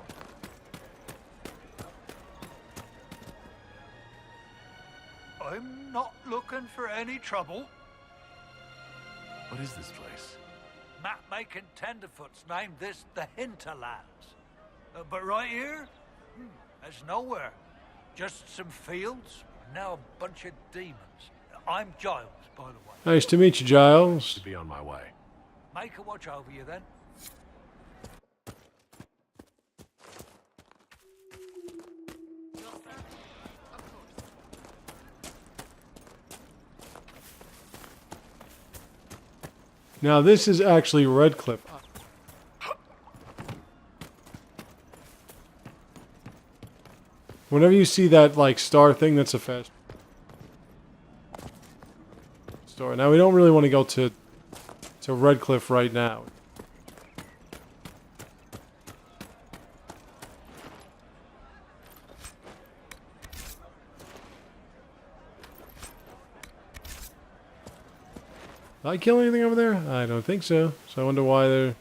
one. I'm not looking for any trouble. What is this place? Map-making tenderfoots named this the Hinterlands. But right here, there's nowhere. Just some fields, and now a bunch of demons. I'm Giles, by the way. Nice to meet you, Giles. To be on my way. Make a watch over you, then. Now this is actually Redcliffe. Whenever you see that like star thing, that's a fast store. Now we don't really want to go to Redcliffe right now. Did I kill anything over there? I don't think so. So I wonder why they're...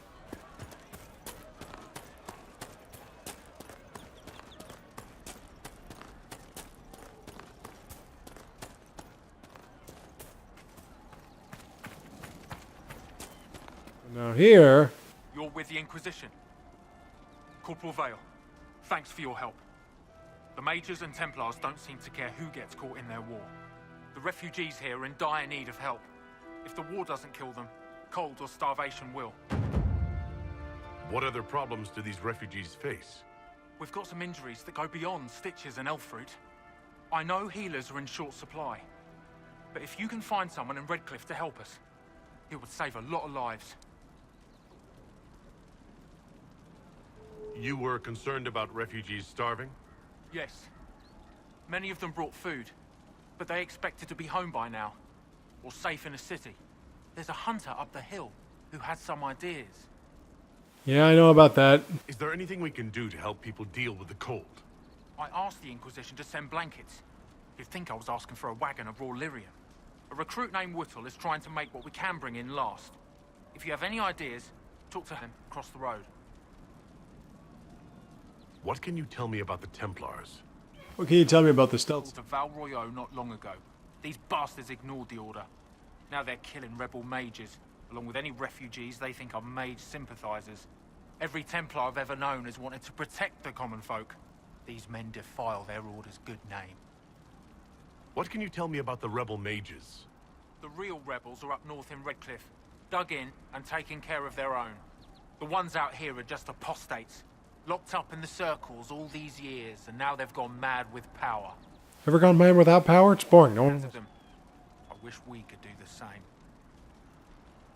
Now here... You're with the Inquisition. Corporal Vale, thanks for your help. The Mages and Templars don't seem to care who gets caught in their war. The refugees here are in dire need of help. If the war doesn't kill them, cold or starvation will. What other problems do these refugees face? We've got some injuries that go beyond stitches and elf fruit. I know healers are in short supply, but if you can find someone in Redcliffe to help us, it would save a lot of lives. You were concerned about refugees starving? Yes. Many of them brought food, but they expected to be home by now. Or safe in a city. There's a hunter up the hill who had some ideas. Yeah, I know about that. Is there anything we can do to help people deal with the cold? I asked the Inquisition to send blankets. You'd think I was asking for a wagon of raw lyrium. A recruit named Whittle is trying to make what we can bring in last. If you have any ideas, talk to him across the road. What can you tell me about the Templars? What can you tell me about the stealth? To Val Royeaux not long ago. These bastards ignored the order. Now they're killing rebel mages, along with any refugees they think are mage sympathizers. Every Templar I've ever known has wanted to protect the common folk. These men defile their order's good name. What can you tell me about the rebel mages? The real rebels are up north in Redcliffe, dug in and taking care of their own. The ones out here are just apostates, locked up in the circles all these years, and now they've gone mad with power. Ever gone mad without power? It's boring. No one... I wish we could do the same.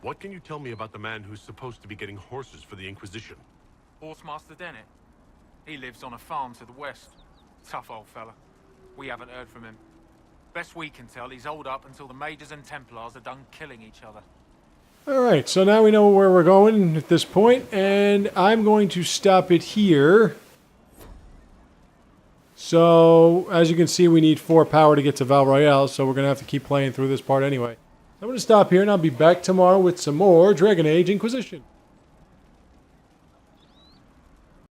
What can you tell me about the man who's supposed to be getting horses for the Inquisition? Horsemaster Dennett. He lives on a farm to the west. Tough old fella. We haven't heard from him. Best we can tell, he's holed up until the Mages and Templars are done killing each other. Alright, so now we know where we're going at this point, and I'm going to stop it here. So, as you can see, we need 4 power to get to Val Royeaux, so we're going to have to keep playing through this part anyway. I'm going to stop here, and I'll be back tomorrow with some more Dragon Age Inquisition.